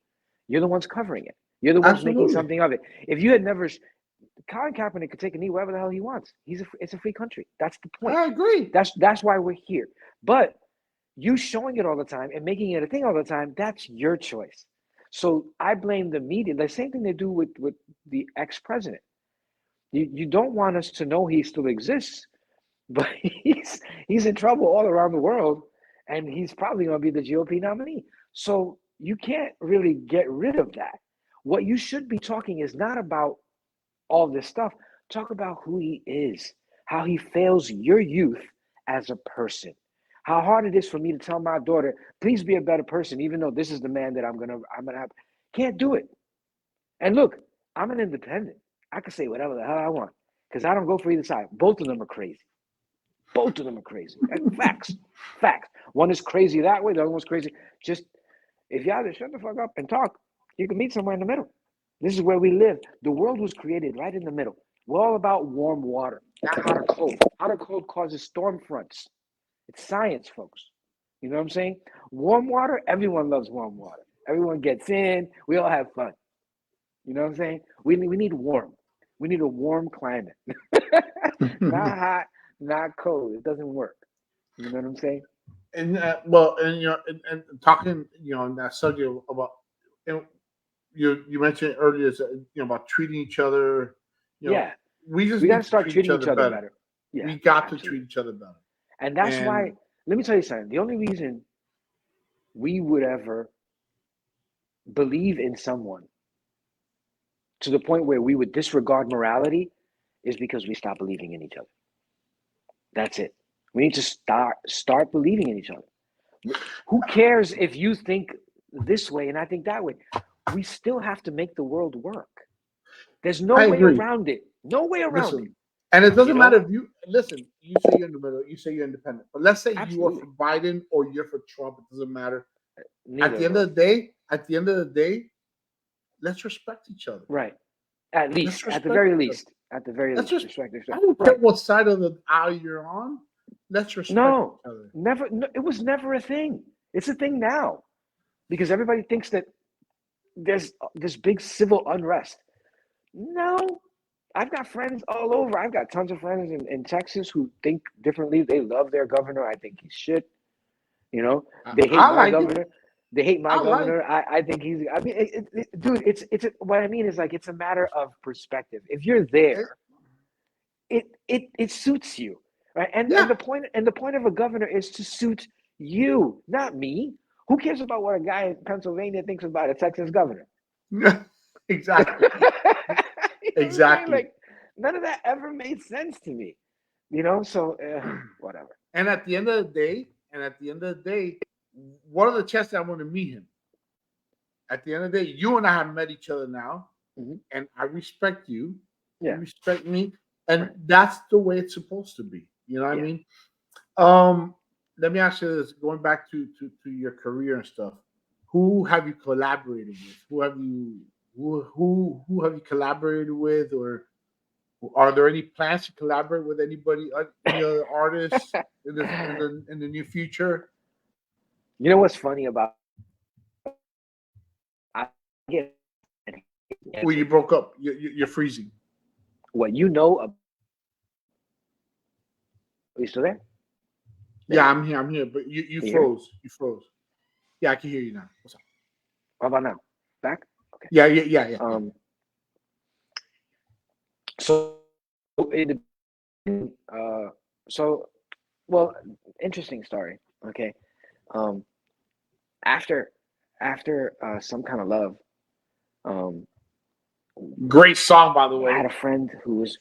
Speaker 2: You're the ones covering it. You're the ones making
Speaker 1: Absolutely.
Speaker 2: something of it. If you had never, Colin Kaepernick could take a knee wherever the hell he wants. It's a free country. That's the point.
Speaker 1: I agree.
Speaker 2: That's why we're here. But you showing it all the time and making it a thing all the time, that's your choice. So I blame the media. The same thing they do with the ex-president. You don't want us to know he still exists, but he's in trouble all around the world, and he's probably going to be the GOP nominee. So you can't really get rid of that. What you should be talking is not about all this stuff. Talk about who he is, how he fails your youth as a person, how hard it is for me to tell my daughter, please be a better person, even though this is the man that I'm gonna have. Can't do it. And look, I'm an independent. I can say whatever the hell I want because I don't go for either side. Both of them are crazy. Both of them are crazy. Facts. Facts. One is crazy that way, the other one's crazy. Just if y'all just shut the fuck up and talk, you can meet somewhere in the middle. This is where we live. The world was created right in the middle. We're all about warm water, not hot or cold. Hot or cold causes storm fronts. It's science, folks. You know what I'm saying? Warm water, everyone loves warm water. Everyone gets in. We all have fun. You know what I'm saying? We need warm. We need a warm climate. Not hot, not cold. It doesn't work. You know what I'm saying?
Speaker 1: And well, and and talking, on that subject about, you know, you mentioned earlier, about treating each other.
Speaker 2: Yeah.
Speaker 1: We just
Speaker 2: We got
Speaker 1: need
Speaker 2: to
Speaker 1: to
Speaker 2: start
Speaker 1: treat each
Speaker 2: treating each
Speaker 1: other
Speaker 2: other
Speaker 1: better.
Speaker 2: better. Yeah.
Speaker 1: We got to
Speaker 2: Absolutely.
Speaker 1: treat each other better.
Speaker 2: And that's why,
Speaker 1: And
Speaker 2: let me tell you something. The only reason we would ever believe in someone to the point where we would disregard morality is because we stop believing in each other. That's it. We need to start believing in each other. Who cares if you think this way and I think that way? We still have to make the world work. There's no
Speaker 1: I
Speaker 2: way
Speaker 1: agree.
Speaker 2: around it. No way around it.
Speaker 1: Listen, and it doesn't
Speaker 2: You know?
Speaker 1: matter if you listen. You say you're in the middle. You say you're independent. But let's say you are
Speaker 2: Absolutely.
Speaker 1: for Biden or you're for Trump. It doesn't matter.
Speaker 2: Neither of
Speaker 1: At
Speaker 2: those.
Speaker 1: the end of the day, let's respect each other.
Speaker 2: Right. At
Speaker 1: Let's
Speaker 2: least. At the
Speaker 1: respect
Speaker 2: very
Speaker 1: each other.
Speaker 2: least. At the very
Speaker 1: Let's
Speaker 2: least.
Speaker 1: just.
Speaker 2: Respect.
Speaker 1: I
Speaker 2: Respect.
Speaker 1: don't care
Speaker 2: Right.
Speaker 1: what side of the aisle you're on. Let's respect
Speaker 2: No.
Speaker 1: each other.
Speaker 2: Never. No, it was never a thing. It's a thing now. Because everybody thinks that there's this big civil unrest. No. I've got friends all over. I've got tons of friends in Texas who think differently. They love their governor. I think he's shit. You know, they hate
Speaker 1: I
Speaker 2: my
Speaker 1: like it.
Speaker 2: governor. They hate my
Speaker 1: I like.
Speaker 2: governor. I think he's. I mean, dude, what I mean is like it's a matter of perspective. If you're
Speaker 1: It.
Speaker 2: there, it suits you, right? And
Speaker 1: Yeah.
Speaker 2: the point of a governor is to suit you, not me. Who cares about what a guy in Pennsylvania thinks about a Texas governor?
Speaker 1: Exactly.
Speaker 2: You know what I'm saying?
Speaker 1: Exactly.
Speaker 2: Like none of that ever made sense to me. You know, so whatever.
Speaker 1: And at the end of the day, what are the chances I'm going to meet him? At the end of the day, you and I have met each other now,
Speaker 2: Mm-hmm.
Speaker 1: and I respect you. You
Speaker 2: Yeah.
Speaker 1: respect me, and
Speaker 2: Right.
Speaker 1: that's the way it's supposed to be. You know what I
Speaker 2: Yeah.
Speaker 1: mean? Let me ask you this: going back to your career and stuff, who have you collaborated with? Who have you collaborated with, or are there any plans to collaborate with any other artists in the near future?
Speaker 2: You know what's funny about I get
Speaker 1: Well, you broke up. You're freezing.
Speaker 2: what you know. Are you still there?
Speaker 1: Yeah, I'm here. I'm here. But you
Speaker 2: Can you hear me?
Speaker 1: froze. You froze. Yeah, I can hear you now. What's up?
Speaker 2: How about now? Back? Okay.
Speaker 1: Yeah.
Speaker 2: So in so well, interesting story. Okay. Um, after some kind of love, um,
Speaker 1: Great song, by the
Speaker 2: I had
Speaker 1: way.
Speaker 2: a friend who was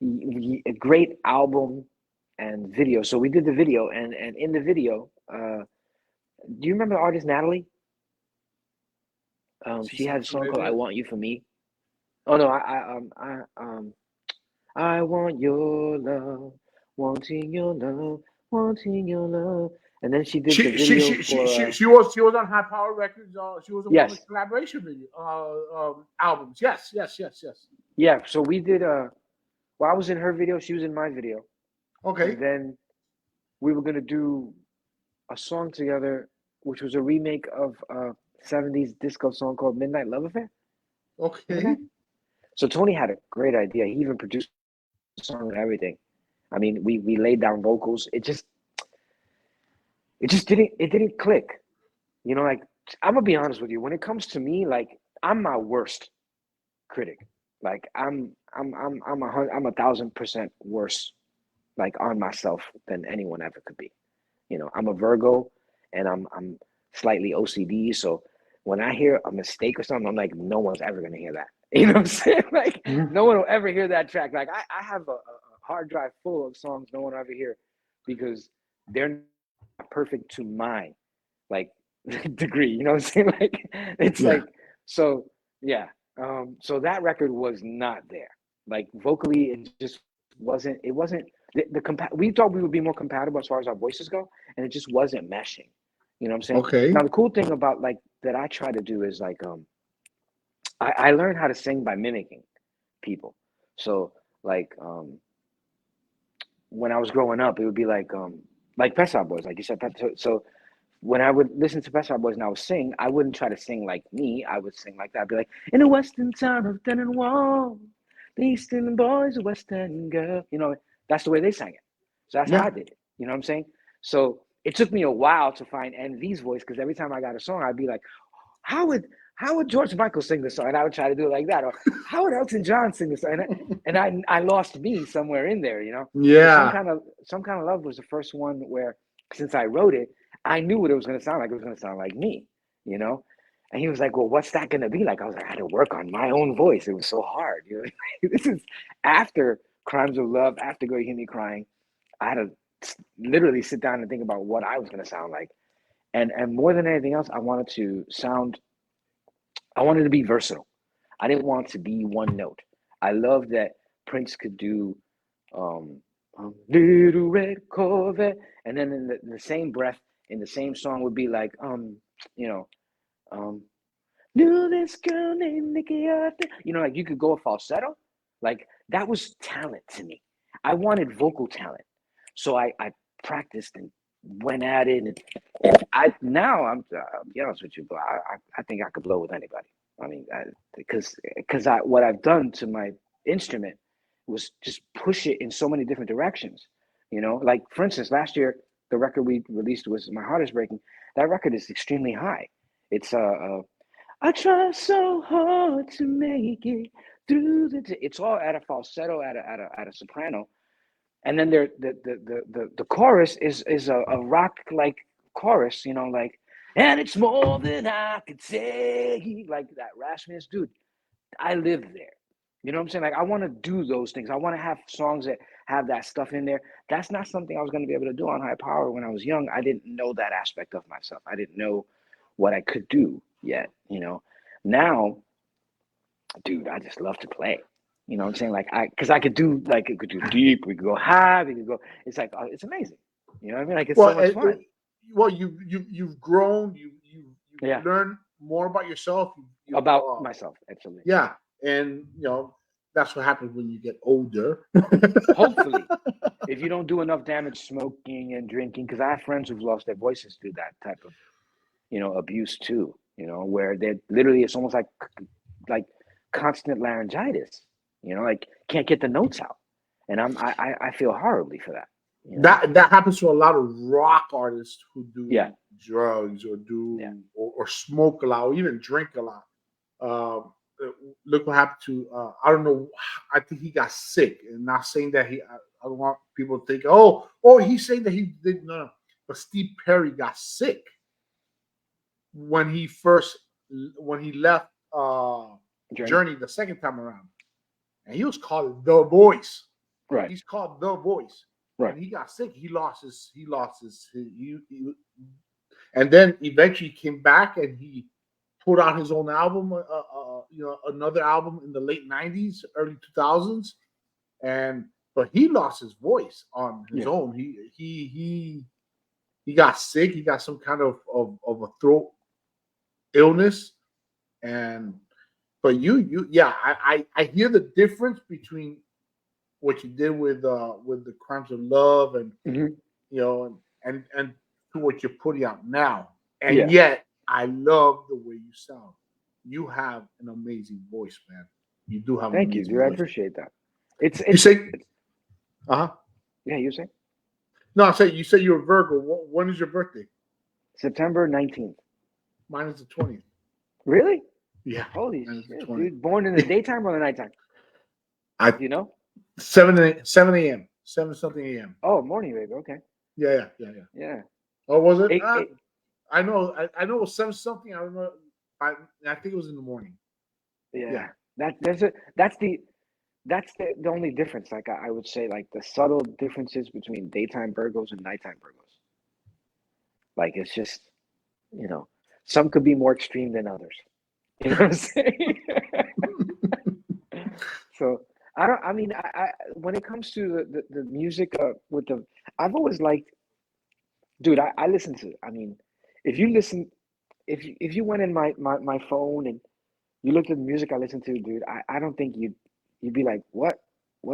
Speaker 2: a great album and video. So we did the video, and in the video, do you remember the artist Natalie?
Speaker 1: She
Speaker 2: She
Speaker 1: sounds
Speaker 2: had a song called "I
Speaker 1: familiar.
Speaker 2: Want You for Me." Oh no, I want your love, wanting your love, and then she did the video for
Speaker 1: She was on High Power Records. She was on one of the
Speaker 2: yes,
Speaker 1: collaboration video albums. Yes.
Speaker 2: yeah. So we did well, I was in her video, she was in my video, and
Speaker 1: Okay.
Speaker 2: then we were gonna do a song together, which was a remake of a '70s disco song called "Midnight Love Affair." Remember
Speaker 1: Okay.
Speaker 2: that? So Tony had a great idea. He even produced the song and everything. I mean, we laid down vocals. It didn't click. You know, like I'm gonna be honest with you. When it comes to me, like I'm my worst critic. Like I'm 1,000% worse, like on myself than anyone ever could be. You know, I'm a Virgo, and I'm slightly OCD. So when I hear a mistake or something, I'm like, no one's ever gonna hear that. You know what I'm saying? Like
Speaker 1: Mhm.
Speaker 2: no one will ever hear that track. Like I have a hard drive full of songs no one will ever hear because they're not perfect to my like degree. You know what I'm saying? Like it's
Speaker 1: Yeah.
Speaker 2: like so yeah. So that record was not there. Like vocally, it just wasn't. It wasn't we thought we would be more compatible as far as our voices go, and it just wasn't meshing. You know what I'm saying?
Speaker 1: Okay.
Speaker 2: Now the cool thing about like that I try to do is like I learned how to sing by mimicking people. So like when I was growing up, it would be like Pet Shop Boys, like you said. So when I would listen to Pet Shop Boys and I would sing, I wouldn't try to sing like me. I would sing like that. I'd be like, in the western town of Denon Wall, the eastern boys, a western girl. You know, that's the way they sang it. So that's how
Speaker 1: Yeah.
Speaker 2: I did it. You know what I'm saying? So it took me a while to find NV's voice because every time I got a song, I'd be like, how would how would George Michael sing this song? And I would try to do it like that. Or how would Elton John sing this song? And I lost me somewhere in there, you know. So
Speaker 1: Yeah.
Speaker 2: some kind of love was the first one where since I wrote it, I knew what it was going to sound like. It was going to sound like me, you know? And he was like, well, what's that going to be like? I was like, I had to work on my own voice. It was so hard. You know, this is after Crimes of Love, after Go You Hear Me Crying. I had to literally sit down and think about what I was going to sound like. And more than anything else, I wanted to be versatile. I didn't want to be one note. I love that Prince could do um, little red Corvette, and then in the same breath, in the same song would be like, you know, um, knew this girl named Nikki Arthur. You know, like you could go a falsetto. Like that was talent to me. I wanted vocal talent. So I practiced and went at it. And I now I'll be honest with you, but I think I could blow with anybody. I mean, because what I've done to my instrument was just push it in so many different directions. You know, like for instance, last year the record we released was My Heart Is Breaking. That record is extremely high. It's I try so hard to make it through it's all at a falsetto, at a soprano, and then there the chorus is a rock like chorus, you know, like and it's more than I could say, like that raspiness, dude. I live there. You know what I'm saying? Like I want to do those things. I want to have songs that have that stuff in there. That's not something I was going to be able to do on High Power when I was young. I didn't know that aspect of myself. I didn't know what I could do yet. You know, now, dude, I just love to play. You know what I'm saying? Because I could do like it could do deep, we could go high, we could go. It's like it's amazing. You know what I mean? Like it's so
Speaker 1: Well,
Speaker 2: much fun.
Speaker 1: you've grown. You've
Speaker 2: Yeah,
Speaker 1: learned more about yourself.
Speaker 2: about myself, absolutely.
Speaker 1: Yeah, and that's what happens when you get older.
Speaker 2: Hopefully, if you don't do enough damage smoking and drinking, because I have friends who've lost their voices through that type of, abuse too. Where they're literally, it's almost like constant laryngitis. Like can't get the notes out, and I feel horribly for that.
Speaker 1: That happens to a lot of rock artists who do
Speaker 2: Yeah.
Speaker 1: drugs or or smoke a lot or even drink a lot. Look what happened to I don't know. I think he got sick, and not saying that I don't want people to think, he's saying that he did no. But Steve Perry got sick when he left Journey the second time around, and he was called the Voice.
Speaker 2: Right.
Speaker 1: He's called the Voice.
Speaker 2: Right.
Speaker 1: And he got sick. He lost his and then eventually came back and he put out his own album, another album in the late 90s, early 2000s. But he lost his voice on his own. He got sick. He got some kind of a throat illness. But I hear the difference between what you did with the Crimes of Love and and to what you're putting out now. And yet I love the way you sound. You have an amazing voice, man. You do have
Speaker 2: Thank you, dude.
Speaker 1: voice.
Speaker 2: I appreciate that.
Speaker 1: You say
Speaker 2: yeah, you say?
Speaker 1: No, I say you say you're a Virgo. When is your birthday?
Speaker 2: September 19th.
Speaker 1: Mine is the 20th.
Speaker 2: Really?
Speaker 1: Yeah.
Speaker 2: Holy shit, dude. Born in the daytime or the nighttime?
Speaker 1: 7 a.m. 7 something a.m.
Speaker 2: Oh, morning, baby. Okay.
Speaker 1: Yeah. Oh, was it? I know it was 7 something. I don't know. I think it was in the morning.
Speaker 2: Yeah. That's the only difference. Like I would say, like the subtle differences between daytime Virgos and nighttime Virgos. Like it's just, some could be more extreme than others. You know what I'm saying? So I when it comes to the music I've always liked, dude, I listen to, if you went in my phone and you looked at the music I listen to, dude, I don't think you'd be like, what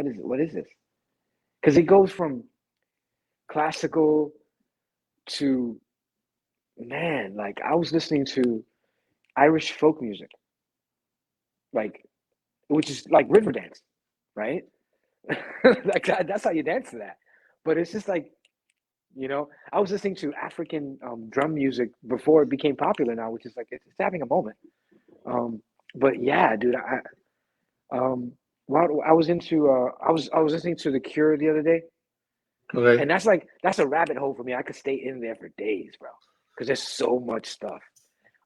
Speaker 2: is this? Because it goes from classical to, man, like I was listening to Irish folk music, like, which is like river dance, right? Like that's how you dance to that. But it's just like, I was listening to African drum music before it became popular now, which is like it's having a moment. But yeah, dude, well, I was listening to The Cure the other day.
Speaker 1: Okay.
Speaker 2: And that's a rabbit hole for me. I could stay in there for days, bro, because there's so much stuff.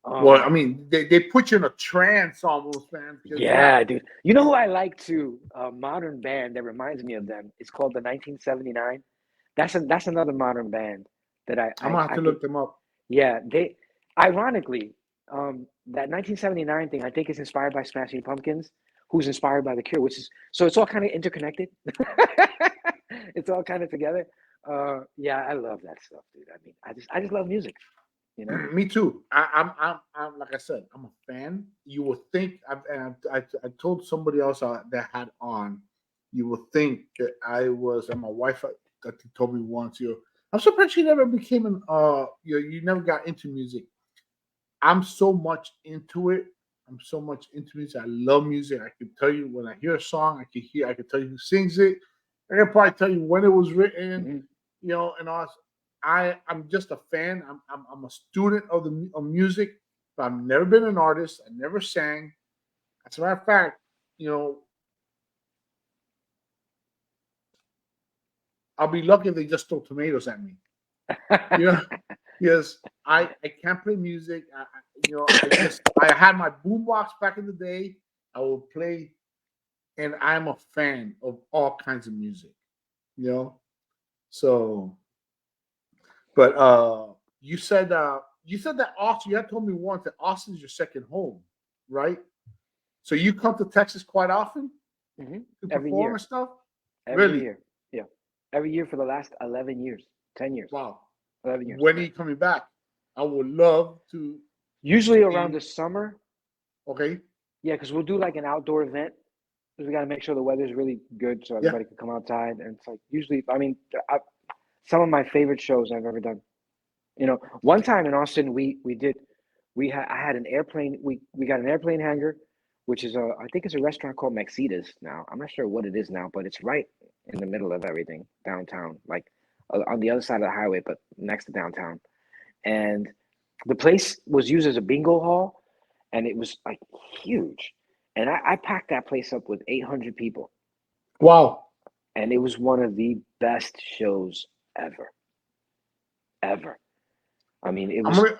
Speaker 1: Well, they put you in a trance almost, man.
Speaker 2: Yeah, dude. You know who I like too? A modern band that reminds me of them. It's called the 1979. That's another modern band that
Speaker 1: I'm gonna have to look them up.
Speaker 2: Yeah, they ironically, that 1979 thing I think is inspired by Smashing Pumpkins, who's inspired by The Cure, which is so it's all kind of interconnected. It's all kind of together. Yeah, I love that stuff, dude. I just love music.
Speaker 1: Me too. I'm like I said, I'm a fan. You would think, I told somebody else that had on, you would think that I was, and my wife that told me once, I'm surprised you never became you never got into music. I'm so much into it. I'm so much into music. I love music. I can tell you when I hear a song, I can tell you who sings it. I can probably tell you when it was written, and all. I'm just a fan. I'm a student of music, but I've never been an artist. I never sang. As a matter of fact, I'll be lucky if they just throw tomatoes at me. Yes, I can't play music. I had my boombox back in the day. I will play, and I'm a fan of all kinds of music. So. But you said that Austin. You had told me once that Austin's your second home, right? So you come to Texas quite often to
Speaker 2: every
Speaker 1: perform
Speaker 2: year
Speaker 1: and stuff.
Speaker 2: Every year, yeah, every year for the last 11 years, 10 years.
Speaker 1: Wow,
Speaker 2: 11 years.
Speaker 1: When are you coming back? I would love to.
Speaker 2: Usually around the summer.
Speaker 1: Okay.
Speaker 2: Yeah, because we'll do like an outdoor event, we got to make sure the weather's really good so
Speaker 1: Yeah.
Speaker 2: everybody can come outside. And it's like usually, I mean, some of my favorite shows I've ever done. One time in Austin, I had an airplane. We got an airplane hangar, which is I think it's a restaurant called Mexitas now. I'm not sure what it is now, but it's right in the middle of everything downtown, like on the other side of the highway, but next to downtown. And the place was used as a bingo hall, and it was like huge. And I packed that place up with 800 people,
Speaker 1: Wow.
Speaker 2: and it was one of the best shows ever, ever. I mean, it
Speaker 1: I'm
Speaker 2: was.
Speaker 1: gonna.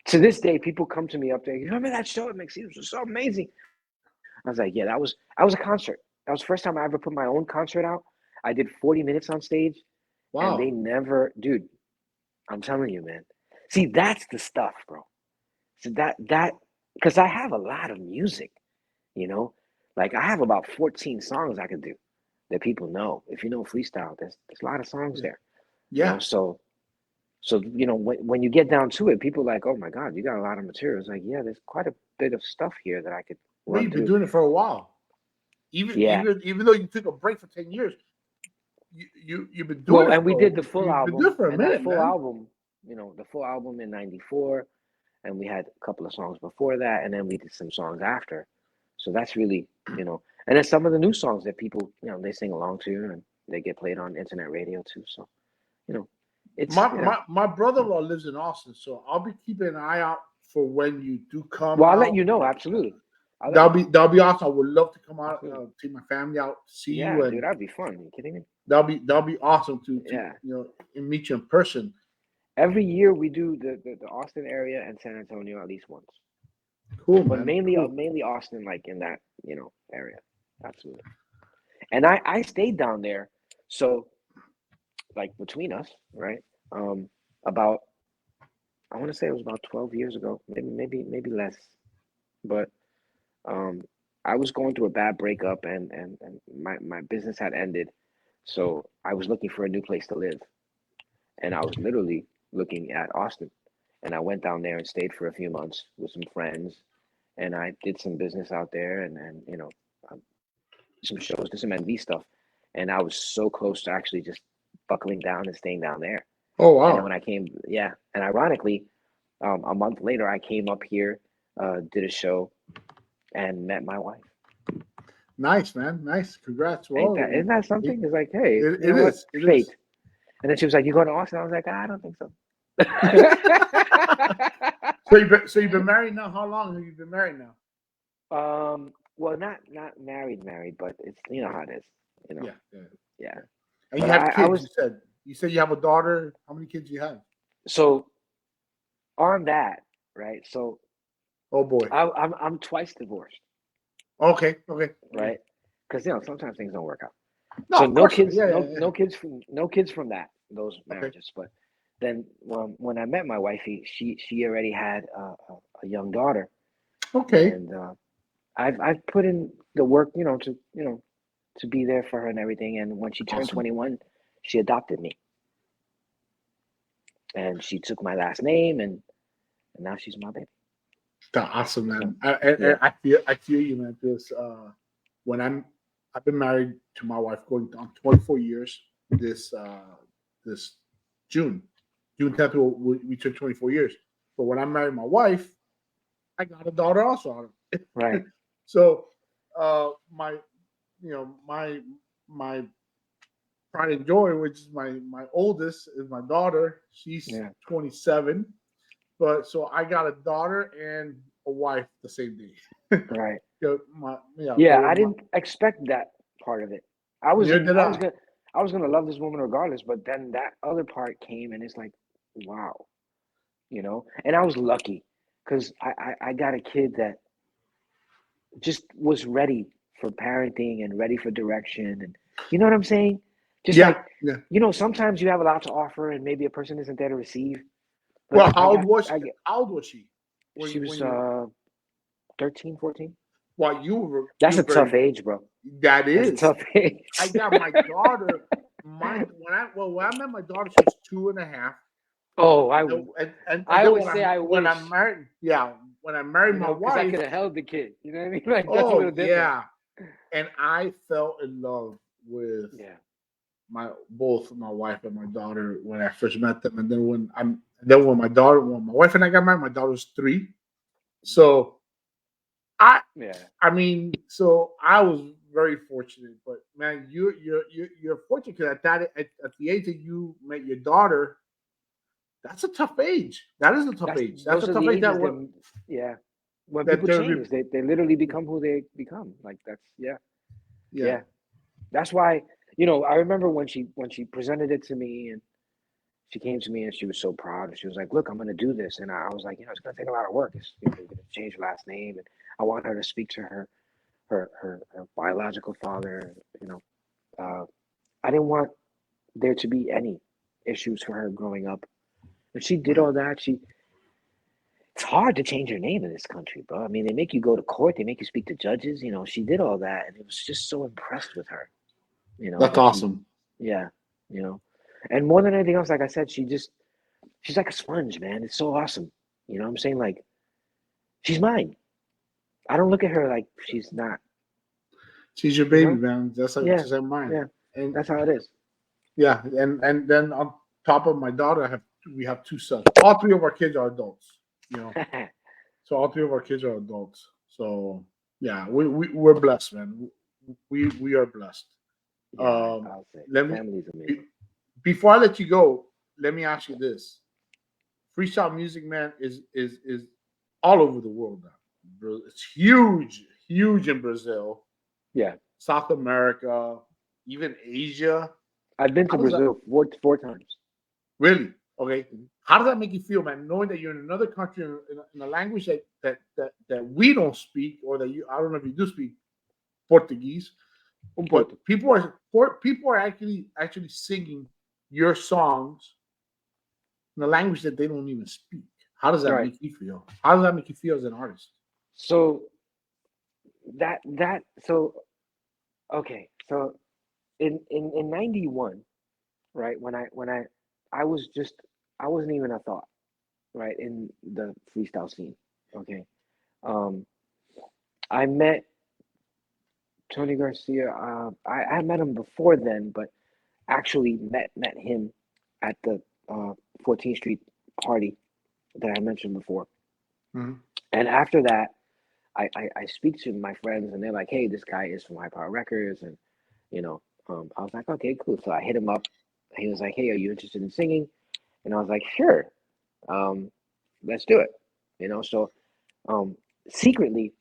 Speaker 2: To this day, people come to me up there. You remember that show at Mexico's? It was so amazing. I was like, yeah, that was a concert. That was the first time I ever put my own concert out. I did 40 minutes on stage, and they
Speaker 1: Wow.
Speaker 2: never, dude. I'm telling you, man. See, that's the stuff, bro. So because I have a lot of music, you know, like I have about 14 songs I could do that people know. If you know freestyle, there's a lot of songs
Speaker 1: Yeah.
Speaker 2: there,
Speaker 1: Yeah.
Speaker 2: So when you get down to it, people are like, oh my God, you got a lot of material. It's like, yeah, there's quite a bit of stuff here that I could
Speaker 1: Well,
Speaker 2: run
Speaker 1: you've been
Speaker 2: through.
Speaker 1: doing it for a while. Even
Speaker 2: Yeah.
Speaker 1: even even though you took a break for 10 years, you've been doing
Speaker 2: Well,
Speaker 1: it
Speaker 2: and we
Speaker 1: for
Speaker 2: did the full
Speaker 1: you've been doing
Speaker 2: album,
Speaker 1: it for a
Speaker 2: and that
Speaker 1: minute,
Speaker 2: full
Speaker 1: man.
Speaker 2: album, the full album in '94, and we had a couple of songs before that, and then we did some songs after. So that's really, and then some of the new songs that people, they sing along to, and they get played on internet radio too. So, you know, it's,
Speaker 1: My brother-in-law lives in Austin, so I'll be keeping an eye out for when you do come
Speaker 2: well, I'll let
Speaker 1: out.
Speaker 2: you know. Absolutely. I'll let
Speaker 1: That'll
Speaker 2: you
Speaker 1: be
Speaker 2: know.
Speaker 1: that'll be awesome. I would love to come out,
Speaker 2: Absolutely.
Speaker 1: take my family out, see
Speaker 2: Yeah,
Speaker 1: you,
Speaker 2: dude,
Speaker 1: and
Speaker 2: that'd be fun. Are you kidding me?
Speaker 1: that'll be awesome to
Speaker 2: Yeah.
Speaker 1: and meet you in person.
Speaker 2: Every year we do the Austin area and San Antonio at least once,
Speaker 1: Cool,
Speaker 2: but
Speaker 1: man.
Speaker 2: mainly
Speaker 1: Cool.
Speaker 2: mainly Austin, like in that area. Absolutely. And I stayed down there, so like between us, right? About I want to say it was about 12 years ago, maybe less, but um, I was going through a bad breakup, and my business had ended, so I was looking for a new place to live, and I was literally looking at Austin, and I went down there and stayed for a few months with some friends, and I did some business out there, and um, some shows, did some NV stuff, and I was so close to actually just buckling down and staying down there.
Speaker 1: Oh
Speaker 2: And then
Speaker 1: wow.
Speaker 2: when I came, yeah, and ironically, a month later, I came up here, did a show, and met my wife.
Speaker 1: Nice, man. Nice. Congrats.
Speaker 2: Ain't
Speaker 1: Well,
Speaker 2: that isn't that
Speaker 1: it,
Speaker 2: something? It's like, hey,
Speaker 1: it,
Speaker 2: you
Speaker 1: it
Speaker 2: know what?
Speaker 1: is. It
Speaker 2: Fate.
Speaker 1: is.
Speaker 2: And then she was like, "You going to Austin?" I was like, "I don't think so."
Speaker 1: So you've been married now? How long have you been married now?
Speaker 2: Well, not married, but it's how it is, you know.
Speaker 1: Yeah, yeah.
Speaker 2: Yeah,
Speaker 1: And
Speaker 2: but
Speaker 1: you have
Speaker 2: I
Speaker 1: kids.
Speaker 2: was
Speaker 1: You said you have a daughter. How many kids do you have?
Speaker 2: so on that, right? So
Speaker 1: Oh boy.
Speaker 2: I'm twice divorced,
Speaker 1: Okay. Okay. Okay.
Speaker 2: right? Because sometimes things don't work out.
Speaker 1: No,
Speaker 2: So
Speaker 1: of
Speaker 2: no
Speaker 1: course not.
Speaker 2: kids,
Speaker 1: Yeah, yeah, yeah.
Speaker 2: no kids from those
Speaker 1: Okay.
Speaker 2: marriages. But then when I met my wifey, she already had a young daughter,
Speaker 1: Okay.
Speaker 2: and I've put in the work, to be there for her and everything. And when she turned
Speaker 1: Awesome.
Speaker 2: 21, she adopted me, and she took my last name, and now she's my baby.
Speaker 1: That's awesome,
Speaker 2: So
Speaker 1: man. I,
Speaker 2: yeah,
Speaker 1: I feel you, man. This when I've been married to my wife going on 24 years. This June, June 10th, we took 24 years. But when I married my wife, I got a daughter also.
Speaker 2: right,
Speaker 1: So my my pride and joy, which is my oldest, is my daughter. She's
Speaker 2: yeah,
Speaker 1: 27. But so I got a daughter and a wife the same day.
Speaker 2: right.
Speaker 1: They
Speaker 2: Yeah,
Speaker 1: were
Speaker 2: I
Speaker 1: my.
Speaker 2: didn't expect that part of it. I was
Speaker 1: Neither did
Speaker 2: I was
Speaker 1: I.
Speaker 2: gonna I was gonna love this woman regardless, but then that other part came, and it's like, wow, And I was lucky because I got a kid that just was ready for parenting and ready for direction, and you know what I'm saying? Just
Speaker 1: Yeah,
Speaker 2: like,
Speaker 1: yeah.
Speaker 2: sometimes you have a lot to offer, and maybe a person isn't there to receive. But
Speaker 1: Well, how old was she when
Speaker 2: she
Speaker 1: you when
Speaker 2: was
Speaker 1: you
Speaker 2: 13, 14.
Speaker 1: well you were
Speaker 2: That's a
Speaker 1: very.
Speaker 2: tough age, bro.
Speaker 1: That
Speaker 2: That's a
Speaker 1: is.
Speaker 2: tough age.
Speaker 1: I got my daughter. When I met my daughter, she was 2.5.
Speaker 2: Oh, I
Speaker 1: And
Speaker 2: I
Speaker 1: then
Speaker 2: always say I
Speaker 1: when
Speaker 2: wish,
Speaker 1: I'm married, yeah, when I married my
Speaker 2: because I
Speaker 1: wife,
Speaker 2: could have held the kid. You know what I mean? Like that's a
Speaker 1: oh
Speaker 2: little different.
Speaker 1: yeah, and I fell in love with
Speaker 2: Yeah.
Speaker 1: my both my wife and my daughter when I first met them, and then when my wife and I got married, my daughter was 3. So I
Speaker 2: Yeah.
Speaker 1: I mean, so I was very fortunate, but man, you're fortunate because at the age that you met your daughter, that's a tough age. That is a tough
Speaker 2: That's
Speaker 1: age. That was
Speaker 2: those
Speaker 1: a
Speaker 2: are
Speaker 1: tough
Speaker 2: the
Speaker 1: age
Speaker 2: ages that, yeah. When
Speaker 1: that
Speaker 2: people
Speaker 1: they're
Speaker 2: change, they literally become who they become. Like that's, yeah.
Speaker 1: yeah.
Speaker 2: Yeah. That's why, I remember when she presented it to me, and she came to me and she was so proud, and she was like, "Look, I'm gonna do this." And I was like, it's gonna take a lot of work. You're gonna change your last name, and I want her to speak to her biological father. Uh, I didn't want there to be any issues for her growing up, and she did
Speaker 1: Right.
Speaker 2: all that. It's hard to change your name in this country, bro. I mean, they make you go to court, they make you speak to judges. She did all that, and it was just so impressed with her.
Speaker 1: That's
Speaker 2: That she,
Speaker 1: awesome.
Speaker 2: yeah, you know, and more than anything else, like I said, she's like a sponge, man. It's so awesome. You know what I'm saying? Like, she's mine. I don't look at her like she's not,
Speaker 1: She's your
Speaker 2: you
Speaker 1: baby,
Speaker 2: know?
Speaker 1: man. That's like
Speaker 2: Yeah,
Speaker 1: just like mine.
Speaker 2: yeah.
Speaker 1: And
Speaker 2: That's how it is.
Speaker 1: yeah, and then on top of my daughter, we have 2 sons. All 3 of our kids are adults. You know, so all 3 of our kids are adults. So yeah, we're blessed, man. We are blessed.
Speaker 2: Yeah,
Speaker 1: Um,
Speaker 2: I'll say
Speaker 1: let me
Speaker 2: family's
Speaker 1: be-
Speaker 2: amazing.
Speaker 1: before I let you go, let me ask you this: freestyle music, man, is all over the world now. It's huge, huge in Brazil,
Speaker 2: Yeah,
Speaker 1: South America, even Asia.
Speaker 2: I've been to
Speaker 1: How does that
Speaker 2: Brazil four times.
Speaker 1: really? Okay.
Speaker 2: Mhm.
Speaker 1: How does that make you feel, man? Knowing that you're in another country in a language that we don't speak, or that I don't know if you do speak Portuguese,
Speaker 2: Un
Speaker 1: but
Speaker 2: poquito.
Speaker 1: people are actually singing your songs in a language that they don't even speak. How does
Speaker 2: All
Speaker 1: that
Speaker 2: right.
Speaker 1: make you feel? How does that make you feel as an artist?
Speaker 2: So so okay. So in 91, right? I was just I wasn't even a thought, right, in the freestyle scene. Okay. Um I met Tony Garcia. I met him before then, but actually met him at the 14th Street party that I mentioned before.
Speaker 1: Mhm.
Speaker 2: And after that, I speak to my friends, and they're like, "Hey, this guy is from High Power Records," and you know, I was like, "Okay, cool." So I hit him up. He was like, "Hey, are you interested in singing?" And I was like, "Sure, um, let's do it." So um, secretly,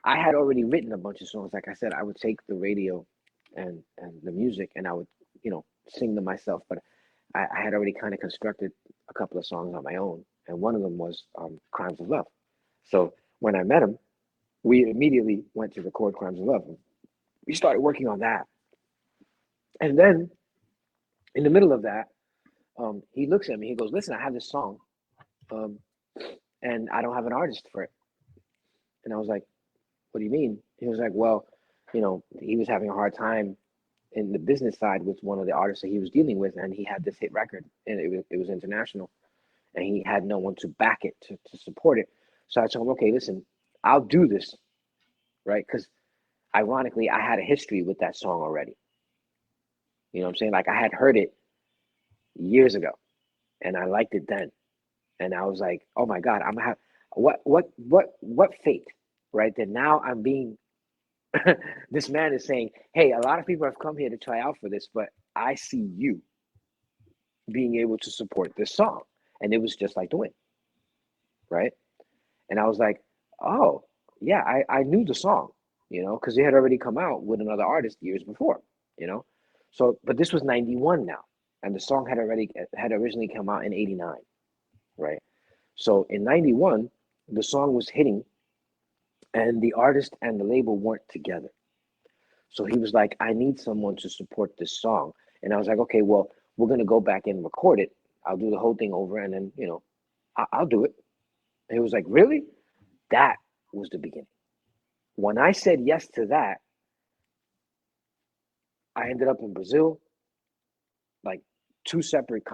Speaker 2: I had already written a bunch of songs. Like I said, I would take the radio and the music, and I would sing them myself. But I had already kind of constructed a couple of songs on my own, and one of them was "Crimes of Love." So when I met him, we immediately went to record Crimes of Love. We started working on that. And then in the middle of that, he looks at me, he goes, "Listen, I have this song, um, and I don't have an artist for it." And I was like, "What do you mean?" He was like, "Well, he was having a hard time in the business side with one of the artists that he was dealing with, and he had this hit record, and it was international, and he had no one to back it, to support it." So I told him, "Okay, listen, I'll do this, right?" Because ironically, I had a history with that song already. You know what I'm saying? Like I had heard it years ago, and I liked it then. And I was like, "Oh my God, I'm gonna have what fate, right? That now I'm being this man is saying, hey, a lot of people have come here to try out for this, but I see you being able to support this song." And it was just like the wind, right? And I was like, "Oh, yeah, I knew the song, because it had already come out with another artist years before, you know. So, but this was 91 now, and the song had originally come out in 89, right? So in 91, the song was hitting, and the artist and the label weren't together. So he was like, "I need someone to support this song." And I was like, "Okay, well, we're gonna go back and record it. I'll do the whole thing over, and then I'll do it." And he was like, "Really?" That was the beginning. When I said yes to that, I ended up in Brazil, like two separate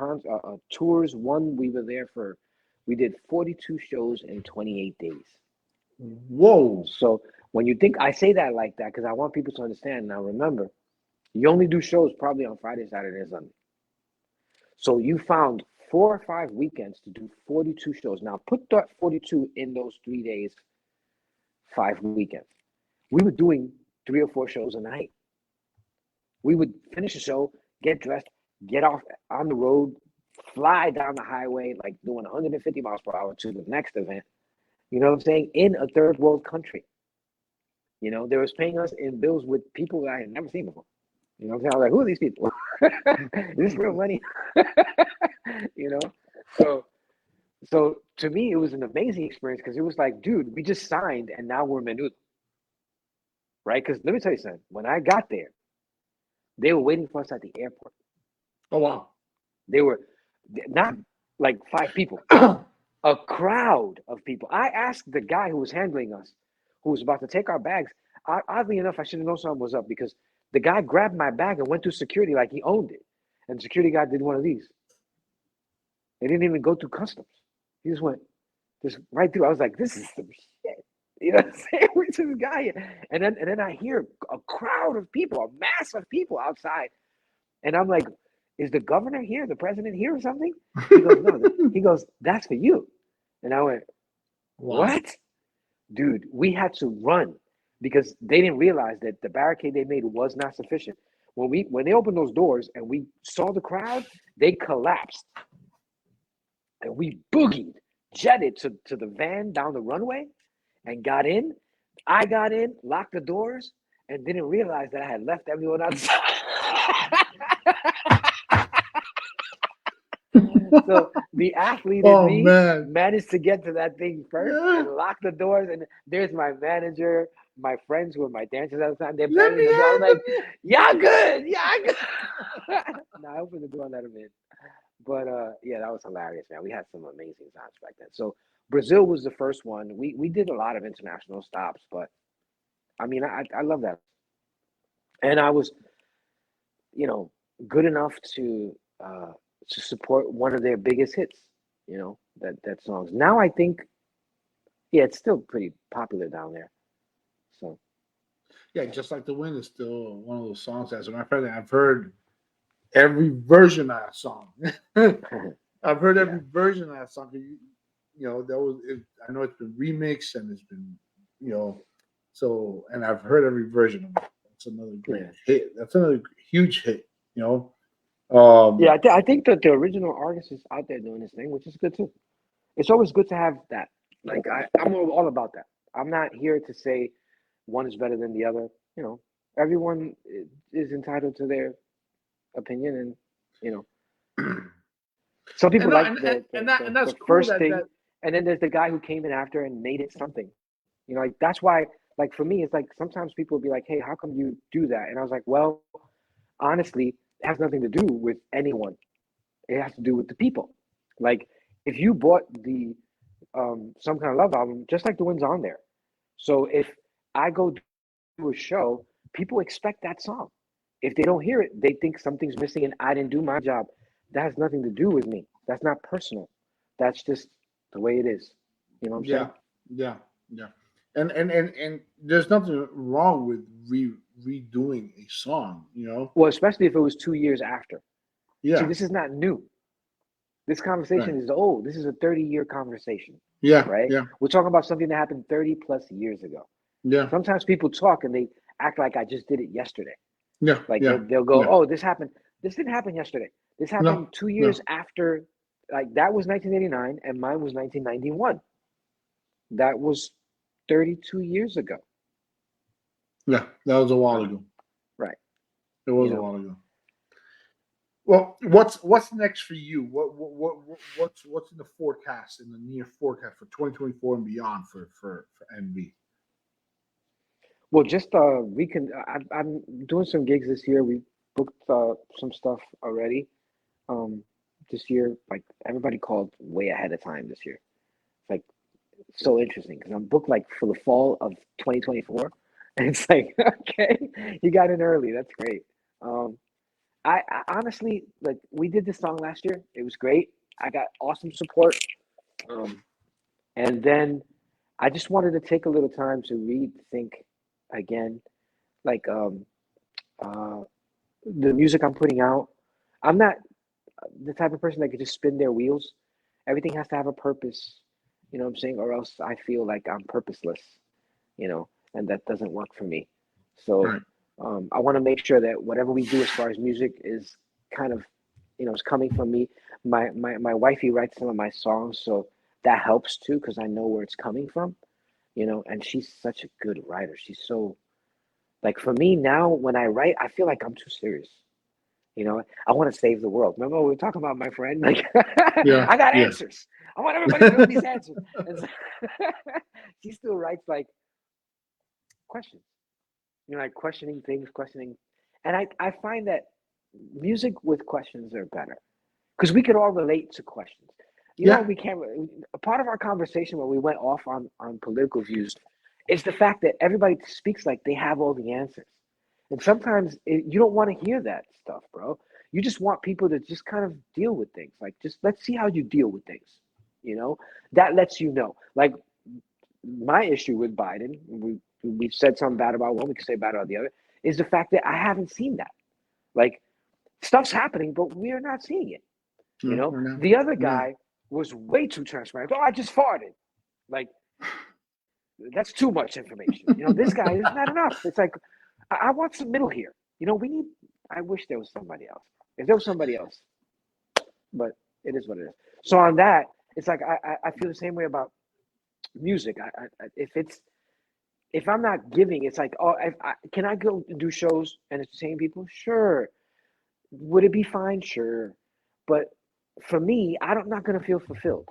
Speaker 2: tours. One, we were there we did 42 shows in 28 days.
Speaker 1: Whoa.
Speaker 2: So when you think I say that like that, because I want people to understand. Now remember, you only do shows probably on Friday, Saturday, and Sunday. So you found 4 or 5 weekends to do 42 shows. Now put that 42 in those 3 days, 5 weekends. We were doing 3 or 4 shows a night. We would finish a show, get dressed, get off on the road, fly down the highway, like doing 150 miles per hour to the next event. You know what I'm saying? In a third world country. You know, they was paying us in bills with people that I had never seen before. You know what I'm saying? I was like, who are these people? Is this real money? you know? So so to me it was an amazing experience because it was like, dude, we just signed and now we're menudo, right? Because let me tell you something. When I got there, they were waiting for us at the airport.
Speaker 1: Oh wow.
Speaker 2: They were not like 5 people, a crowd of people. I asked the guy who was handling us, who was about to take our bags. Oddly enough, I should have known something was up because the guy grabbed my bag and went through security like he owned it. And the security guy did one of these. They didn't even go through customs. He just went just right through. I was like, this is some shit. You know what I'm saying? Where's this guy? And then I hear a crowd of people, a mass of people outside. And I'm like, is the governor here, the president here or something? He goes, no. He goes, that's for you. And I went,
Speaker 1: Wow.
Speaker 2: what? Dude, we had to run because they didn't realize that the barricade they made was not sufficient. When they opened those doors and we saw the crowd, they collapsed. And we boogied, jetted to the van down the runway and got in. I got in, locked the doors, and didn't realize that I had left everyone outside. So the athlete in
Speaker 1: Oh
Speaker 2: me
Speaker 1: man.
Speaker 2: managed to get to that thing first
Speaker 1: Yeah.
Speaker 2: and lock the doors. And there's my manager, my friends who were my dancers at the time. They're
Speaker 1: Let
Speaker 2: banging
Speaker 1: me
Speaker 2: the door. I
Speaker 1: in.
Speaker 2: was like, "Y'all good? Y'all good?" No, I opened the door and let them in. But yeah, that was hilarious, man. We had some amazing times back then. So Brazil was the first one. We did a lot of international stops, but I mean, I love that, and I was, you know, good enough to support one of their biggest hits. You know, that songs. Now I think, yeah, it's still pretty popular down there. So
Speaker 1: Yeah, just like the wind is still one of those songs. As a matter of fact, I've heard every version of that song. I've heard
Speaker 2: yeah,
Speaker 1: every version of that song. You know, that was. I know it's been remixed and it's been, you know, so and I've heard every version of it. That's another great
Speaker 2: yeah,
Speaker 1: hit. That's another huge hit. You know.
Speaker 2: yeah.
Speaker 1: Um,
Speaker 2: I think that the original artist is out there doing this thing, which is good too. It's always good to have that. Like I'm all about that. I'm not here to say one is better than the other. You know, everyone is entitled to their opinion, and you know, some people
Speaker 1: and no,
Speaker 2: like
Speaker 1: and that's
Speaker 2: the
Speaker 1: cool.
Speaker 2: first
Speaker 1: That
Speaker 2: thing, and then there's the guy who came in after and made it something. You know, like that's why. Like for me, it's like sometimes people will be like, "Hey, how come you do that?" And I was like, "Well, honestly, it has nothing to do with anyone. It has to do with the people. Like if you bought the some kind of love album, just like the ones on there. So if I go do a show, people expect that song. If they don't hear it, they think something's missing and I didn't do my job. That has nothing to do with me. That's not personal. That's just the way it is. You know what I'm
Speaker 1: yeah,
Speaker 2: saying?
Speaker 1: yeah, yeah. And there's nothing wrong with redoing a song. You know.
Speaker 2: Well, especially if it was 2 years after. See,
Speaker 1: Yeah.
Speaker 2: this is not new. This
Speaker 1: Right.
Speaker 2: conversation is old. This is a 30-year conversation,
Speaker 1: Yeah.
Speaker 2: right?
Speaker 1: Yeah.
Speaker 2: We're talking about something that happened 30 plus years ago.
Speaker 1: Yeah.
Speaker 2: Sometimes people talk and they act like I just did it yesterday.
Speaker 1: Yeah.
Speaker 2: Like
Speaker 1: Yeah.
Speaker 2: they'll go,
Speaker 1: Yeah.
Speaker 2: "Oh, this happened. This didn't happen yesterday. This happened
Speaker 1: No.
Speaker 2: two
Speaker 1: No.
Speaker 2: years after. Like that was 1989, and mine was 1991. That was 32 years ago.
Speaker 1: Yeah. That was a while
Speaker 2: Uh,
Speaker 1: ago.
Speaker 2: right.
Speaker 1: It
Speaker 2: You
Speaker 1: was a
Speaker 2: know.
Speaker 1: while ago. Well, what's next for you? What's in the forecast, in the near forecast for 2024 and beyond for NB?
Speaker 2: Well, just we can. I'm doing some gigs this year. We booked some stuff already. Um, this year, like everybody called way ahead of time this year. It's like so interesting because I'm booked like for the fall of 2024, and it's like okay, you got in early. That's great. Um, I honestly like we did this song last year. It was great. I got awesome support. Um, and then I just wanted to take a little time to read, think again, like uh, the music I'm putting out. I'm not the type of person that could just spin their wheels. Everything has to have a purpose, you know what I'm saying? Or else I feel like I'm purposeless, and that doesn't work for me. So
Speaker 1: Right.
Speaker 2: I want to make sure that whatever we do as far as music is kind of, is coming from me. My wifey writes some of my songs, so that helps too because I know where it's coming from, and she's such a good writer. She's so like for me now when I write, I feel like I'm too serious. I want to save the world. Remember we were talking about my friend? Like,
Speaker 1: Yeah.
Speaker 2: I got
Speaker 1: Yeah.
Speaker 2: answers. I want everybody to know these answers. And so she still writes like questions, like questioning things, questioning. And I find that music with questions are better because we could all relate to questions.
Speaker 1: Yeah.
Speaker 2: We can't. A part of our conversation when we went off on political views is the fact that everybody speaks like they have all the answers, and sometimes you don't want to hear that stuff, bro. You just want people to just kind of deal with things. Like, just let's see how you deal with things. That lets you know. Like my issue with Biden, we've said something bad about one, we can say bad about the other, is the fact that I haven't seen that. Like stuff's happening, but we're not seeing it.
Speaker 1: No, we're not.
Speaker 2: The other
Speaker 1: No.
Speaker 2: guy was way too transparent. Oh, I just farted. Like that's too much information. This guy is not enough. It's like I want some middle here. We need. I wish there was somebody else. If there was somebody else, but it is what it is. So on that, it's like I feel the same way about music. If I'm not giving, it's like, oh, can I go do shows and it's the same people? Sure. Would it be fine? Sure. But for me, I'm not gonna feel fulfilled.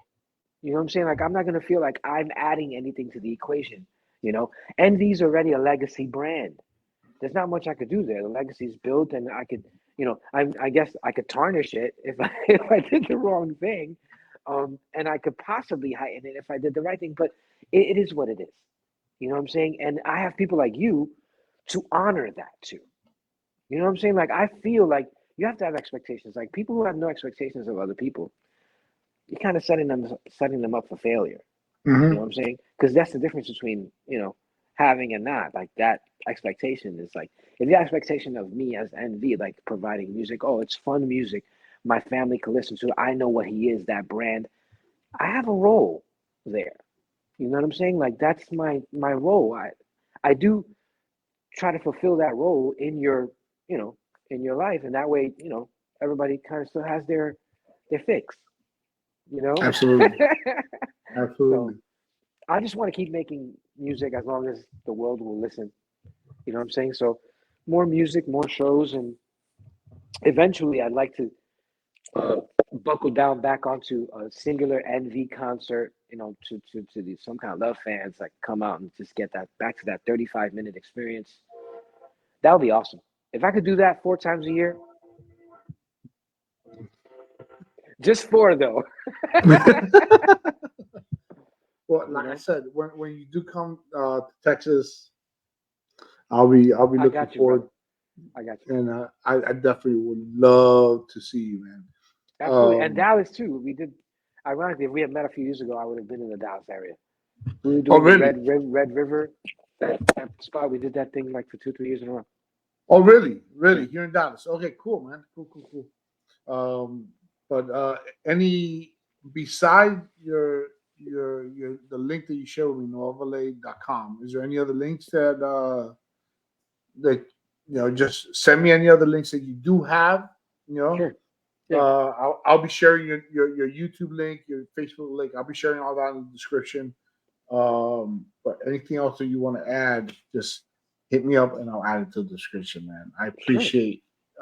Speaker 2: You know what I'm saying? Like I'm not gonna feel like I'm adding anything to the equation. Envy's already a legacy brand. There's not much I could do there. The legacy's built, and I could, I guess I could tarnish it if I if I did the wrong thing, and I could possibly heighten it if I did the right thing. But it is what it is. You know what I'm saying? And I have people like you to honor that too. You know what I'm saying? Like I feel like you have to have expectations. Like people who have no expectations of other people, you're kind of setting them up for failure. You know
Speaker 1: Hmm.
Speaker 2: what I'm saying? Because that's the difference between having and not. Like that expectation is like if the expectation of me as NV, like providing music, oh, it's fun music, my family can listen to. I know what he is, that brand. I have a role there. You know what I'm saying? Like that's my role. I do try to fulfill that role you know, in your life, and that way, everybody kind of still has their fix. You know.
Speaker 1: Absolutely.
Speaker 2: So
Speaker 1: Absolutely.
Speaker 2: I just want to keep making music as long as the world will listen. You know what I'm saying? So more music, more shows, and eventually I'd like to uh, buckle down back onto a singular NV concert. Some kind of love fans like come out and just get that back to that 35-minute experience. That would be awesome. If I could do that 4 times a year, just four though.
Speaker 1: Well,
Speaker 2: you
Speaker 1: like I
Speaker 2: know,
Speaker 1: said, when you do come to Texas, I'll be
Speaker 2: I
Speaker 1: looking
Speaker 2: got you,
Speaker 1: forward,
Speaker 2: brother. I got you.
Speaker 1: and I definitely would love to see you, man.
Speaker 2: Absolutely, and
Speaker 1: Um,
Speaker 2: Dallas too. We did. Ironically, if we had met a few years ago, I would have been in the Dallas area. We were
Speaker 1: oh
Speaker 2: doing the
Speaker 1: really?
Speaker 2: Red River, that spot. We did that thing like for 2 3 years in a row.
Speaker 1: Oh really?
Speaker 2: Yeah,
Speaker 1: Really? Here in Dallas? Okay, cool, man. Cool, cool, cool. But any beside your the link that you showed me, noelvalei.com, is there any other links that just send me any other links that you do have, you know?
Speaker 2: sure. Yeah,
Speaker 1: I'll be sharing your YouTube link, your Facebook link. I'll be sharing all that in the description. But anything else that you want to add, just hit me up and I'll add it to the description, man.
Speaker 2: sure.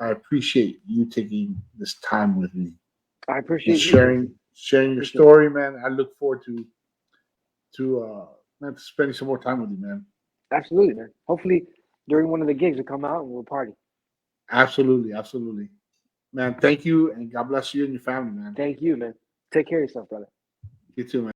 Speaker 1: I appreciate you taking this time with me
Speaker 2: I
Speaker 1: and
Speaker 2: appreciate you, man.
Speaker 1: sharing your
Speaker 2: Appreciate it.
Speaker 1: story, man. I look forward to man, to spending some more time with you, man.
Speaker 2: Absolutely, man. Hopefully, during one of the gigs, we'll come out and we'll party.
Speaker 1: Absolutely, absolutely, man. Thank you, and God bless you and your family, man.
Speaker 2: Thank you, man. Take care of yourself, brother.
Speaker 1: You too, man.